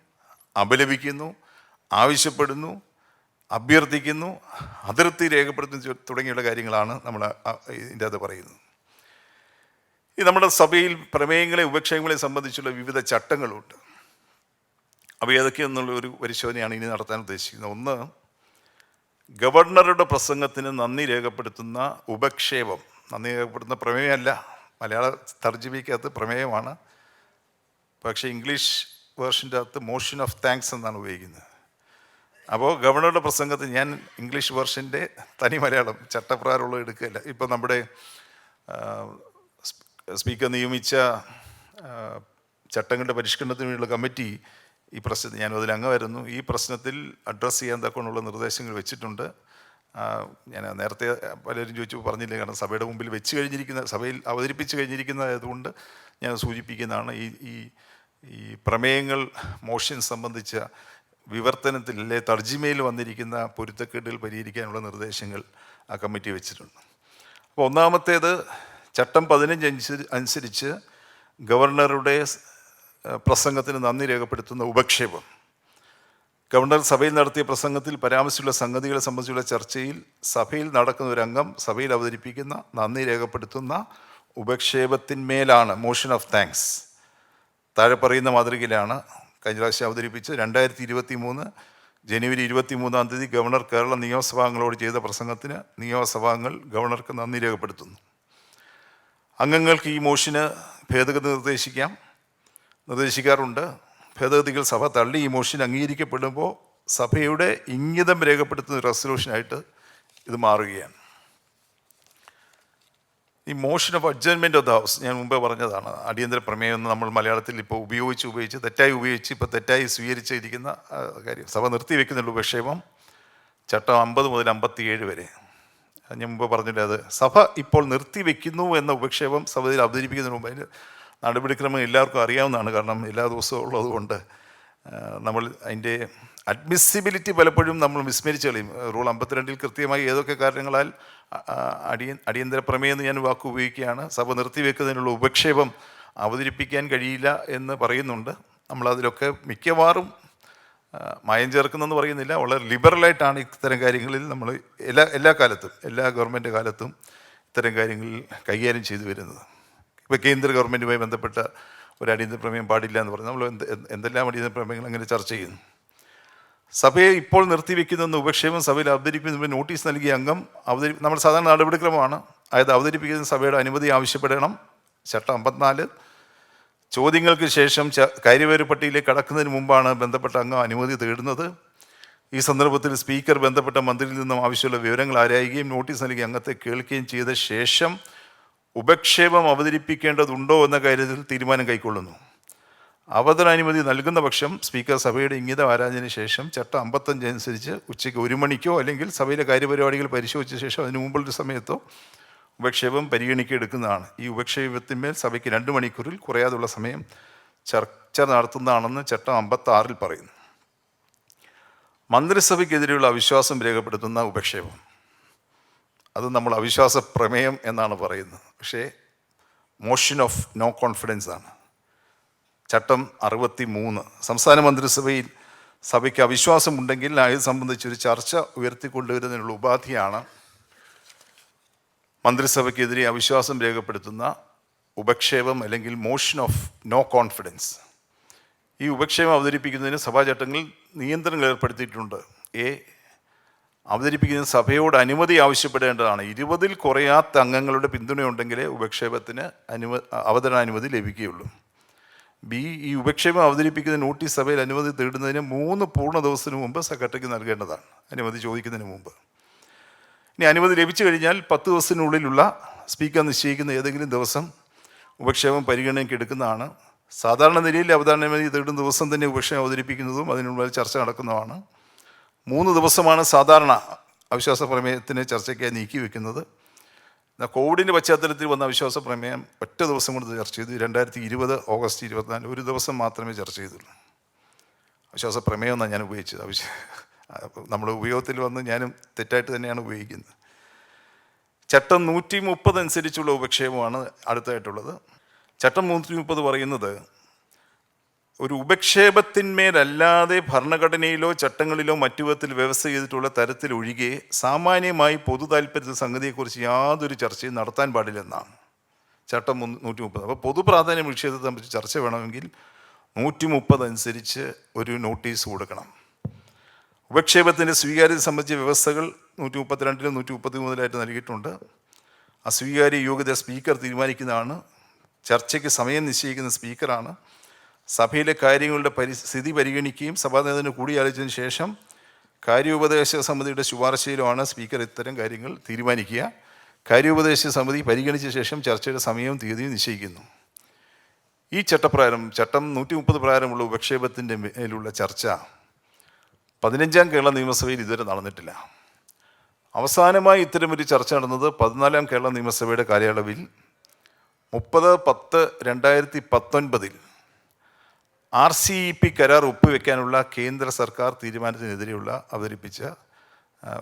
അപലപിക്കുന്നു, ആവശ്യപ്പെടുന്നു, അഭ്യർത്ഥിക്കുന്നു, അതിർത്തി രേഖപ്പെടുത്തുന്നു തുടങ്ങിയുള്ള കാര്യങ്ങളാണ് നമ്മൾ ഇതിൻ്റെ അത് പറയുന്നത്. ഈ നമ്മുടെ സഭയിൽ പ്രമേയങ്ങളെ ഉപക്ഷേപങ്ങളെ സംബന്ധിച്ചുള്ള വിവിധ ചട്ടങ്ങളുണ്ട്. അവ ഏതൊക്കെയെന്നുള്ള ഒരു പരിശോധനയാണ് ഇനി നടത്താൻ ഉദ്ദേശിക്കുന്നത്. ഒന്ന്, ഗവർണറുടെ പ്രസംഗത്തിന് നന്ദി രേഖപ്പെടുത്തുന്ന ഉപക്ഷേപം. നന്ദി രേഖപ്പെടുത്തുന്ന പ്രമേയമല്ല, മലയാള തർജ്ജിമയ്ക്കകത്ത് പ്രമേയമാണ്. പക്ഷേ ഇംഗ്ലീഷ് വേർഷൻ്റെ അകത്ത് മോഷൻ ഓഫ് താങ്ക്സ് എന്നാണ് ഉപയോഗിക്കുന്നത്. അപ്പോൾ ഗവർണറുടെ പ്രസംഗത്തിൽ ഞാൻ ഇംഗ്ലീഷ് വേർഷൻ്റെ തനി മലയാളം ചട്ടപ്രകാരമുള്ളത് എടുക്കുകയല്ല. ഇപ്പോൾ നമ്മുടെ സ്പീക്കർ നിയമിച്ച ചട്ടങ്ങളുടെ പരിഷ്കരണത്തിന് വേണ്ടിയുള്ള കമ്മിറ്റി ഈ പ്രശ്നത്തിൽ, ഞാനും അതിൽ അംഗമായിരുന്നു, ഈ പ്രശ്നത്തിൽ അഡ്രസ്സ് ചെയ്യാൻ തക്കമുള്ള നിർദ്ദേശങ്ങൾ വെച്ചിട്ടുണ്ട്. ഞാൻ നേരത്തെ പലരും ചോദിച്ചു പറഞ്ഞില്ല, കാരണം സഭയുടെ മുമ്പിൽ സഭയിൽ അവതരിപ്പിച്ച് കഴിഞ്ഞിരിക്കുന്നതായതുകൊണ്ട് ഞാൻ സൂചിപ്പിക്കുന്നതാണ്. ഈ പ്രമേയങ്ങൾ മോഷൻ സംബന്ധിച്ച വിവർത്തനത്തിൽ തർജിമയിൽ വന്നിരിക്കുന്ന പൊരുത്തക്കേടുകൾ പരിഹരിക്കാനുള്ള നിർദ്ദേശങ്ങൾ ആ കമ്മിറ്റി വെച്ചിട്ടുണ്ട്. അപ്പോൾ ഒന്നാമത്തേത്, ചട്ടം 15 അനുസരിച്ച് ഗവർണറുടെ പ്രസംഗത്തിന് നന്ദി രേഖപ്പെടുത്തുന്ന ഉപക്ഷേപം. ഗവർണർ സഭയിൽ നടത്തിയ പ്രസംഗത്തിൽ പരാമർശിച്ചുള്ള സംഗതികളെ സംബന്ധിച്ചുള്ള ചർച്ചയിൽ സഭയിൽ നടക്കുന്ന ഒരു അംഗം സഭയിൽ അവതരിപ്പിക്കുന്ന നന്ദി രേഖപ്പെടുത്തുന്ന ഉപക്ഷേപത്തിന്മേലാണ് മോഷൻ ഓഫ് താങ്ക്സ്. താഴെ പറയുന്ന മാതൃകയിലാണ് കഴിഞ്ഞ പ്രാവശ്യം അവതരിപ്പിച്ച് 2023 ജനുവരി 23 ഗവർണർ കേരള നിയമസഭാംഗങ്ങളോട് ചെയ്ത പ്രസംഗത്തിന് നിയമസഭാംഗങ്ങൾ ഗവർണർക്ക് നന്ദി രേഖപ്പെടുത്തുന്നു. അംഗങ്ങൾക്ക് ഈ മോഷന് ഭേദഗതി നിർദ്ദേശിക്കാറുണ്ട്. ഭേദഗതികൾ സഭ തള്ളി ഈ മോഷൻ അംഗീകരിക്കപ്പെടുമ്പോൾ സഭയുടെ ഇംഗിതം രേഖപ്പെടുത്തുന്ന റെസൊല്യൂഷനായിട്ട് ഇത് മാറുകയാണ്. ഈ motion of adjournment of the house ഞാൻ മുമ്പേ പറഞ്ഞതാണ്. അടിയന്തര പ്രമേയം എന്ന് നമ്മൾ മലയാളത്തിൽ ഇപ്പോൾ ഉപയോഗിച്ച് തെറ്റായി ഇപ്പോൾ തെറ്റായി സ്വീകരിച്ചിരിക്കുന്ന കാര്യം. സഭ നിർത്തിവെക്കുന്നുള്ള ഉപക്ഷേപം ചട്ടം 50 മുതൽ 57 വരെ. ഞാൻ മുമ്പ് പറഞ്ഞില്ല, അത് സഭ ഇപ്പോൾ നിർത്തിവെക്കുന്നു എന്ന ഉപക്ഷേപം സഭയിൽ അവതരിപ്പിക്കുന്നതിന് മുമ്പ് അതിൻ്റെ നടപടിക്രമം എല്ലാവർക്കും അറിയാവുന്നതാണ്. കാരണം എല്ലാ ദിവസവും ഉള്ളതുകൊണ്ട് നമ്മൾ അതിൻ്റെ അഡ്മിസിബിലിറ്റി പലപ്പോഴും നമ്മൾ വിസ്മരിച്ച് കളയും. റൂൾ 52 കൃത്യമായി ഏതൊക്കെ കാരണങ്ങളാൽ അടിയന്തര പ്രമേയം എന്ന് ഞാൻ വാക്ക് ഉപയോഗിക്കുകയാണ്, സഭ നിർത്തിവെക്കുന്നതിനുള്ള ഉപക്ഷേപം അവതരിപ്പിക്കാൻ കഴിയില്ല എന്ന് പറയുന്നുണ്ട്. നമ്മളതിലൊക്കെ മിക്കവാറും മായം ചേർക്കുന്നെന്ന് പറയുന്നില്ല, വളരെ ലിബറലായിട്ടാണ് ഇത്തരം കാര്യങ്ങളിൽ നമ്മൾ എല്ലാ കാലത്തും എല്ലാ ഗവൺമെൻറ് കാലത്തും ഇത്തരം കാര്യങ്ങളിൽ കൈകാര്യം ചെയ്തു വരുന്നത്. ഇപ്പോൾ കേന്ദ്ര ഗവൺമെൻറ്റുമായി ബന്ധപ്പെട്ട ഒരു അടിയന്തര പ്രമേയം പാടില്ല എന്ന് പറഞ്ഞു. നമ്മൾ എന്തെല്ലാം അടിയന്തര പ്രമേയങ്ങൾ അങ്ങനെ ചർച്ച ചെയ്യുന്നു. സഭയെ ഇപ്പോൾ നിർത്തിവെക്കുന്ന ഉപക്ഷേപം സഭയിൽ അവതരിപ്പിക്കുന്നതിന് നോട്ടീസ് നൽകിയ അംഗം നമ്മൾ സാധാരണ നടപടിക്രമമാണ്. അതായത് അവതരിപ്പിക്കുന്ന സഭയുടെ അനുമതി ആവശ്യപ്പെടണം. ചട്ടം 54. ചോദ്യങ്ങൾക്ക് ശേഷം കാര്യപര പട്ടികയിലേക്ക് കടക്കുന്നതിന് മുമ്പാണ് ബന്ധപ്പെട്ട അംഗം അനുമതി തേടുന്നത്. ഈ സന്ദർഭത്തിൽ സ്പീക്കർ ബന്ധപ്പെട്ട മന്ത്രിയിൽ നിന്നും ആവശ്യമുള്ള വിവരങ്ങൾ ആരായുകയും നോട്ടീസ് നൽകി അംഗത്തെ കേൾക്കുകയും ചെയ്ത ശേഷം ഉപക്ഷേപം അവതരിപ്പിക്കേണ്ടതുണ്ടോ എന്ന കാര്യത്തിൽ തീരുമാനം കൈക്കൊള്ളുന്നു. അവതരണാനുമതി നൽകുന്ന പക്ഷം സ്പീക്കർ സഭയുടെ ഇംഗിതം ആരാഞ്ഞതിന് ശേഷം ചട്ടം 55 അനുസരിച്ച് ഉച്ചയ്ക്ക് 1 മണിക്കോ അല്ലെങ്കിൽ സഭയിലെ കാര്യപരിപാടികൾ പരിശോധിച്ച ശേഷം അതിന് മുമ്പുള്ളൊരു സമയത്തോ ഉപക്ഷേപം പരിഗണിക്കെടുക്കുന്നതാണ്. ഈ ഉപക്ഷേപത്തിന്മേൽ സഭയ്ക്ക് 2 മണിക്കൂറിൽ കുറയാതുള്ള സമയം ചർച്ച നടത്തുന്നതാണെന്ന് ചട്ടം 56 പറയുന്നു. മന്ത്രിസഭയ്ക്കെതിരെയുള്ള അവിശ്വാസം രേഖപ്പെടുത്തുന്ന ഉപക്ഷേപം, അത് നമ്മൾ അവിശ്വാസ പ്രമേയം എന്നാണ് പറയുന്നത്. പക്ഷേ മോഷൻ ഓഫ് നോ കോൺഫിഡൻസ് ആണ്. ചട്ടം 63 സംസ്ഥാന മന്ത്രിസഭയിൽ സഭയ്ക്ക് അവിശ്വാസമുണ്ടെങ്കിൽ അത് സംബന്ധിച്ചൊരു ചർച്ച ഉയർത്തിക്കൊണ്ടുവരുന്നതിനുള്ള ഉപാധിയാണ് മന്ത്രിസഭയ്ക്കെതിരെ അവിശ്വാസം രേഖപ്പെടുത്തുന്ന ഉപക്ഷേപം അല്ലെങ്കിൽ മോഷൻ ഓഫ് നോ കോൺഫിഡൻസ്. ഈ ഉപക്ഷേപം അവതരിപ്പിക്കുന്നതിന് സഭാചട്ടങ്ങളിൽ നിയന്ത്രണങ്ങൾ ഏർപ്പെടുത്തിയിട്ടുണ്ട്. അവതരിപ്പിക്കുന്ന സഭയോട് അനുമതി ആവശ്യപ്പെടേണ്ടതാണ്. 20-ൽ കുറയാത്ത അംഗങ്ങളുടെ പിന്തുണയുണ്ടെങ്കിലേ ഉപക്ഷേപത്തിന് അവതരണാനുമതി ലഭിക്കുകയുള്ളൂ. ഈ ഉപക്ഷേപം അവതരിപ്പിക്കുന്ന നോട്ടീസ് സഭയിൽ അനുമതി തേടുന്നതിന് 3 പൂർണ്ണ ദിവസത്തിന് മുമ്പ് സെക്രട്ടറിക്ക് നൽകേണ്ടതാണ്, അനുമതി ചോദിക്കുന്നതിന് മുമ്പ്. ഇനി അനുമതി ലഭിച്ചു കഴിഞ്ഞാൽ 10 ദിവസത്തിനുള്ളിലുള്ള സ്പീക്കർ നിശ്ചയിക്കുന്ന ഏതെങ്കിലും ദിവസം ഉപക്ഷേപം പരിഗണനയ്ക്ക് എടുക്കുന്നതാണ്. സാധാരണ നിലയിൽ അവതരണാനുമതി തേടുന്ന ദിവസം തന്നെ ഉപക്ഷേപം അവതരിപ്പിക്കുന്നതും അതിനുള്ള ചർച്ച നടക്കുന്നതാണ്. 3 ദിവസമാണ് സാധാരണ അവിശ്വാസ പ്രമേയത്തിന് ചർച്ചയ്ക്കായി നീക്കി വയ്ക്കുന്നത്. കോവിഡിൻ്റെ പശ്ചാത്തലത്തിൽ വന്ന അവിശ്വാസ പ്രമേയം ഒറ്റ ദിവസം കൊണ്ട് ചർച്ച ചെയ്തു. 2020 ഓഗസ്റ്റ് 24 ഒരു ദിവസം മാത്രമേ ചർച്ച ചെയ്തുള്ളൂ. അവിശ്വാസ പ്രമേയം എന്നാണ് ഞാൻ ഉപയോഗിച്ചത്. നമ്മൾ ഉപയോഗത്തിൽ വന്ന് ഞാനും തെറ്റായിട്ട് തന്നെയാണ് ഉപയോഗിക്കുന്നത്. ചട്ടം 130 അനുസരിച്ചുള്ള ഉപക്ഷേപമാണ് അടുത്തായിട്ടുള്ളത്. ചട്ടം 130 പറയുന്നത് ഒരു ഉപക്ഷേപത്തിന്മേലല്ലാതെ ഭരണഘടനയിലോ ചട്ടങ്ങളിലോ മറ്റു വിധത്തിൽ വ്യവസ്ഥ ചെയ്തിട്ടുള്ള തരത്തിലൊഴികെ സാമാന്യമായി പൊതു താല്പര്യത്തെ സംഗതിയെക്കുറിച്ച് യാതൊരു ചർച്ചയും നടത്താൻ പാടില്ലെന്നാണ് ചട്ടം 130. അപ്പോൾ പൊതു പ്രാധാന്യ വിഷയത്തെ സംബന്ധിച്ച് ചർച്ച വേണമെങ്കിൽ 130 അനുസരിച്ച് ഒരു നോട്ടീസ് കൊടുക്കണം. ഉപക്ഷേപത്തിൻ്റെ സ്വീകാര്യത സംബന്ധിച്ച വ്യവസ്ഥകൾ 132-ലും 133-ലായിട്ട് നൽകിയിട്ടുണ്ട്. അസ്വീകാര്യ യോഗ്യത സ്പീക്കർ തീരുമാനിക്കുന്നതാണ്. ചർച്ചയ്ക്ക് സമയം നിശ്ചയിക്കുന്ന സ്പീക്കറാണ്. സഭയിലെ കാര്യങ്ങളുടെ സ്ഥിതി പരിഗണിക്കുകയും സഭാ നേതൃത്വത്തിന് കൂടിയാലോചിച്ചതിന് ശേഷം കാര്യോപദേശ സമിതിയുടെ ശുപാർശയിലുമാണ് സ്പീക്കർ ഇത്തരം കാര്യങ്ങൾ തീരുമാനിക്കുക. കാര്യോപദേശ സമിതി പരിഗണിച്ച ശേഷം ചർച്ചയുടെ സമയവും തീയതിയും നിശ്ചയിക്കുന്നു. ഈ ചട്ടം 130 പ്രകാരമുള്ള ഉപക്ഷേപത്തിൻ്റെ മേലുള്ള ചർച്ച 15ാം കേരള നിയമസഭയിൽ ഇതുവരെ നടന്നിട്ടില്ല. അവസാനമായി ഇത്തരമൊരു ചർച്ച നടന്നത് 14ാം കേരള നിയമസഭയുടെ കാലയളവിൽ 30/10/2019 RCEP കരാർ ഒപ്പുവെക്കാനുള്ള കേന്ദ്ര സർക്കാർ തീരുമാനത്തിനെതിരെയുള്ള അവതരിപ്പിച്ച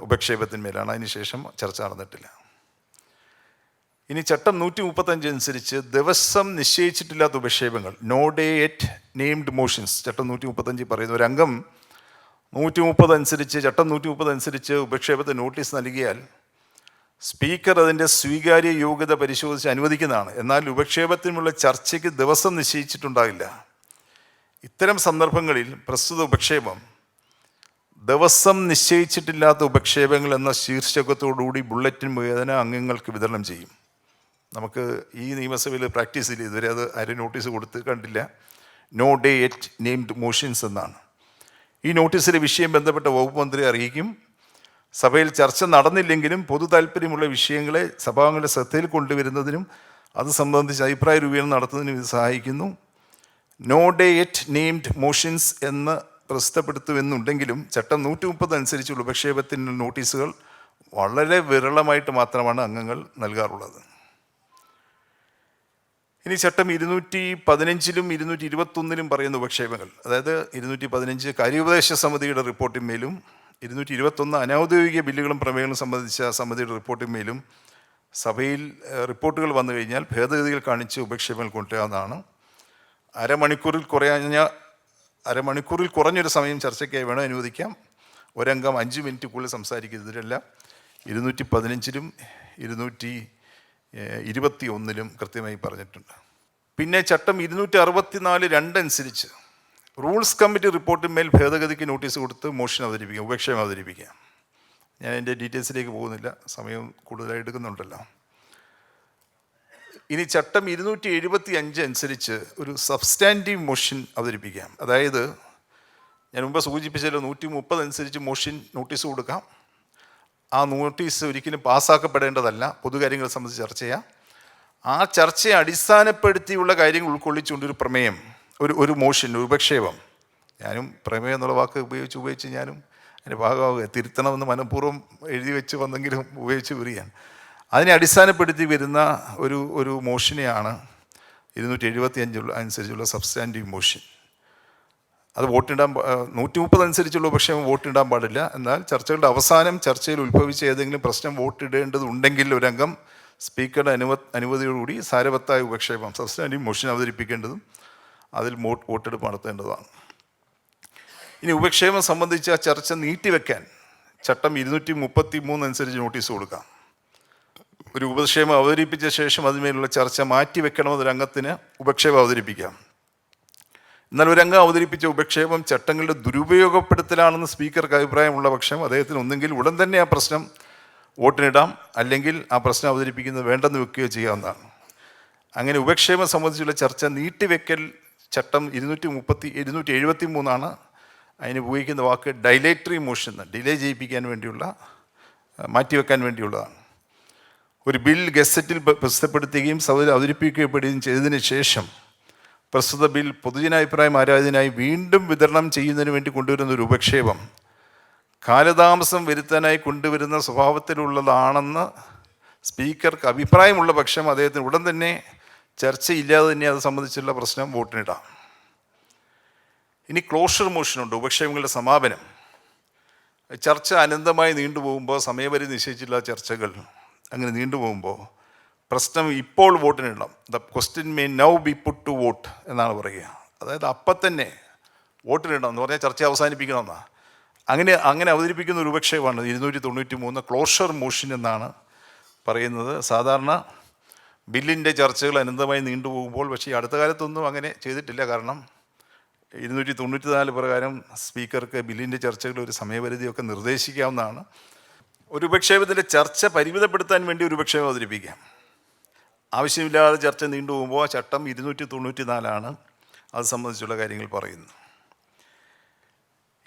ഉപക്ഷേപത്തിന്മേലാണ്. അതിനുശേഷം ചർച്ച നടന്നിട്ടില്ല. ഇനി ചട്ടം 135 അനുസരിച്ച് ദിവസം നിശ്ചയിച്ചിട്ടില്ലാത്ത ഉപക്ഷേപങ്ങൾ, no day yet named motions, ചട്ടം 135 പറയുന്ന ഒരു അംഗം 130 അനുസരിച്ച് ചട്ടം 130 അനുസരിച്ച് ഉപക്ഷേപത്തിന് നോട്ടീസ് നൽകിയാൽ സ്പീക്കർ അതിൻ്റെ സ്വീകാര്യ യോഗ്യത പരിശോധിച്ച് അനുവദിക്കുന്നതാണ്. എന്നാൽ ഉപക്ഷേപത്തിനുള്ള ചർച്ചയ്ക്ക് ദിവസം നിശ്ചയിച്ചിട്ടുണ്ടാകില്ല. ഇത്തരം സന്ദർഭങ്ങളിൽ പ്രസ്തുത ഉപക്ഷേപം ദിവസം നിശ്ചയിച്ചിട്ടില്ലാത്ത ഉപക്ഷേപങ്ങൾ എന്ന ശീർഷകത്തോടുകൂടി ബുള്ളറ്റിൻ മുഖേന അംഗങ്ങൾക്ക് വിതരണം ചെയ്യും. നമുക്ക് ഈ നിയമസഭയിൽ പ്രാക്ടീസ് ചെയ്ത് ഇതുവരെ അത് ആരും നോട്ടീസ് കൊടുത്ത് കണ്ടില്ല. No day yet named motions എന്നാണ്. ഈ നോട്ടീസിലെ വിഷയം ബന്ധപ്പെട്ട വകുപ്പ് മന്ത്രി അറിയിക്കും. സഭയിൽ ചർച്ച നടന്നില്ലെങ്കിലും പൊതു താല്പര്യമുള്ള വിഷയങ്ങളെ സഭാംഗങ്ങളുടെ ശ്രദ്ധയിൽ കൊണ്ടുവരുന്നതിനും അത് സംബന്ധിച്ച് അഭിപ്രായ രൂപീകരണം നടത്തുന്നതിനും ഇത് സഹായിക്കുന്നു. No day yet named motions എന്ന് പ്രസിദ്ധപ്പെടുത്തുമെന്നുണ്ടെങ്കിലും ചട്ടം 130 അനുസരിച്ചുള്ള ഉപക്ഷേപത്തിനുള്ള നോട്ടീസുകൾ വളരെ വിരളമായിട്ട് മാത്രമാണ് അംഗങ്ങൾ നൽകാറുള്ളത്. ഇനി ചട്ടം 215-ലും 221-ലും പറയുന്ന ഉപക്ഷേപങ്ങൾ, അതായത് 215 കാര്യോപദേശ സമിതിയുടെ റിപ്പോർട്ടിന്മേലും 221 അനൗദ്യോഗിക ബില്ലുകളും പ്രമേയങ്ങളും സംബന്ധിച്ച സമിതിയുടെ റിപ്പോർട്ടിന്മേലും സഭയിൽ റിപ്പോർട്ടുകൾ വന്നു കഴിഞ്ഞാൽ ഭേദഗതികൾ കാണിച്ച് ഉപക്ഷേപങ്ങൾ കൊണ്ടുവരാവുന്നതാണ്. അരമണിക്കൂറിൽ കുറഞ്ഞൊരു സമയം ചർച്ചയ്ക്കായി വേണം അനുവദിക്കാം. ഒരംഗം 5 മിനിറ്റ് കൂടുതൽ സംസാരിക്കുന്നതിനെല്ലാം 215-ലും 221-ലും കൃത്യമായി പറഞ്ഞിട്ടുണ്ട്. പിന്നെ ചട്ടം 264(2) അനുസരിച്ച് റൂൾസ് കമ്മിറ്റി റിപ്പോർട്ടിന്മേൽ ഭേദഗതിക്ക് നോട്ടീസ് കൊടുത്ത് മോഷൻ അവതരിപ്പിക്കാം, ഉപക്ഷേപം അവതരിപ്പിക്കാം. ഞാൻ എൻ്റെ ഡീറ്റെയിൽസിലേക്ക് പോകുന്നില്ല, സമയം കൂടുതലായി എടുക്കുന്നുണ്ടല്ലോ. ഇനി ചട്ടം 275 അനുസരിച്ച് ഒരു സബ്സ്റ്റാൻറ്റീവ് മോഷൻ അവതരിപ്പിക്കാം. അതായത് ഞാൻ മുമ്പ് സൂചിപ്പിച്ചല്ലോ, 130 അനുസരിച്ച് മോഷൻ നോട്ടീസ് കൊടുക്കാം. ആ നോട്ടീസ് ഒരിക്കലും പാസ്സാക്കപ്പെടേണ്ടതല്ല, പൊതുകാര്യങ്ങളെ സംബന്ധിച്ച് ചർച്ച ചെയ്യാം. ആ ചർച്ചയെ അടിസ്ഥാനപ്പെടുത്തിയുള്ള കാര്യങ്ങൾ ഉൾക്കൊള്ളിച്ചുകൊണ്ടൊരു പ്രമേയം, ഒരു മോഷൻ, ഒരു ഉപക്ഷേപം. ഞാനും പ്രമേയം എന്നുള്ള വാക്ക് ഉപയോഗിച്ച് ഞാനും അതിൻ്റെ ഭാഗമാവുക, തിരുത്തണമെന്ന് മനഃപൂർവ്വം എഴുതി വെച്ച് വന്നെങ്കിലും ഉപയോഗിച്ച് വരികയാണ്. അതിനെ അടിസ്ഥാനപ്പെടുത്തി വരുന്ന ഒരു മോഷനെയാണ് 275 അനുസരിച്ചുള്ള സബ്സ്റ്റാൻറ്റീവ് മോഷൻ. അത് വോട്ടിടാൻ 130 അനുസരിച്ചുള്ള ഉപക്ഷേപം വോട്ടിടാൻ പാടില്ല. എന്നാൽ ചർച്ചകളുടെ അവസാനം ചർച്ചയിൽ ഉത്ഭവിച്ച ഏതെങ്കിലും പ്രശ്നം വോട്ടിടേണ്ടതുണ്ടെങ്കിൽ ഒരംഗം സ്പീക്കറുടെ അനുമതിയോടുകൂടി സാരവത്തായ ഉപക്ഷേപം, സബ്സ്റ്റാൻറ്റീവ് മോഷൻ അവതരിപ്പിക്കേണ്ടതും അതിൽ വോട്ടെടുപ്പ് നടത്തേണ്ടതാണ്. ഇനി ഉപക്ഷേപം സംബന്ധിച്ച ചർച്ച നീട്ടിവെക്കാൻ ചട്ടം 233 അനുസരിച്ച് നോട്ടീസ് കൊടുക്കാം. ഒരു ഉപക്ഷേപം അവതരിപ്പിച്ച ശേഷം അതിന്മേലുള്ള ചർച്ച മാറ്റിവെക്കണമെന്നൊരു അംഗത്തിന് ഉപക്ഷേപം അവതരിപ്പിക്കാം. എന്നാൽ ഒരംഗം അവതരിപ്പിച്ച ഉപക്ഷേപം ചട്ടങ്ങളുടെ ദുരുപയോഗപ്പെടുത്തലാണെന്ന് സ്പീക്കർക്ക് അഭിപ്രായമുള്ള പക്ഷം അദ്ദേഹത്തിന് ഒന്നെങ്കിൽ ഉടൻ തന്നെ ആ പ്രശ്നം വോട്ടിനിടാം, അല്ലെങ്കിൽ ആ പ്രശ്നം അവതരിപ്പിക്കുന്നത് വേണ്ടെന്ന് വെക്കുകയോ ചെയ്യാവുന്നതാണ്. അങ്ങനെ ഉപക്ഷേപം സംബന്ധിച്ചുള്ള ചർച്ച നീട്ടിവെക്കൽ ചട്ടം 273 അതിന് ഉപയോഗിക്കുന്ന വാക്ക് ഡൈലേറ്ററി മോഷൻ, ഡിലേ ചെയ്യിപ്പിക്കാൻ വേണ്ടിയുള്ള, മാറ്റിവെക്കാൻ വേണ്ടിയുള്ളതാണ്. ഒരു ബിൽ ഗസറ്റിൽ പ്രസിദ്ധപ്പെടുത്തുകയും സഭയിൽ അവതരിപ്പിക്കപ്പെടുകയും ചെയ്തതിന് ശേഷം പ്രസ്തുത ബിൽ പൊതുജനാഭിപ്രായം ആരായതിനായി വീണ്ടും വിതരണം ചെയ്യുന്നതിന് വേണ്ടി കൊണ്ടുവരുന്ന ഒരു ഉപക്ഷേപം കാലതാമസം വരുത്താനായി കൊണ്ടുവരുന്ന സ്വഭാവത്തിലുള്ളതാണെന്ന് സ്പീക്കർക്ക് അഭിപ്രായമുള്ള പക്ഷം അദ്ദേഹത്തിന് ഉടൻ തന്നെ ചർച്ചയില്ലാതെ തന്നെ അത് സംബന്ധിച്ചുള്ള പ്രശ്നം വോട്ടിനിടാം. ഇനി ക്ലോഷർ മോഷനുണ്ട്, ഉപക്ഷേപങ്ങളുടെ സമാപനം. ചർച്ച അനന്തമായി നീണ്ടുപോകുമ്പോൾ, സമയപരിധി നിശ്ചയിച്ചിട്ടുള്ള ചർച്ചകൾ അങ്ങനെ നീണ്ടുപോകുമ്പോൾ പ്രശ്നം ഇപ്പോൾ വോട്ടിനിടണം. The question may now be put to vote എന്നാണ് പറയുക. അതായത് അപ്പം തന്നെ വോട്ടിനിടണം എന്ന് പറഞ്ഞാൽ ചർച്ച അവസാനിപ്പിക്കണമെന്നാണ്. അങ്ങനെ അവതരിപ്പിക്കുന്ന ഒരു ഉപക്ഷേപമാണ് 293 ക്ലോഷർ മോഷൻ എന്നാണ് പറയുന്നത്. സാധാരണ ബില്ലിൻ്റെ ചർച്ചകൾ അനന്തമായി നീണ്ടുപോകുമ്പോൾ, പക്ഷേ ഈ അടുത്ത കാലത്തൊന്നും അങ്ങനെ ചെയ്തിട്ടില്ല. കാരണം 294 പ്രകാരം സ്പീക്കർക്ക് ബില്ലിൻ്റെ ചർച്ചകൾ ഒരു സമയപരിധിയൊക്കെ നിർദ്ദേശിക്കാവുന്നതാണ്. ഒരു ഉപക്ഷേപത്തിൻ്റെ ചർച്ച പരിമിതപ്പെടുത്താൻ വേണ്ടി ഒരു ഉപക്ഷേപം അവതരിപ്പിക്കാം. ആവശ്യമില്ലാതെ ചർച്ച നീണ്ടുപോകുമ്പോൾ ചട്ടം 294 അത് സംബന്ധിച്ചുള്ള കാര്യങ്ങൾ പറയുന്നു.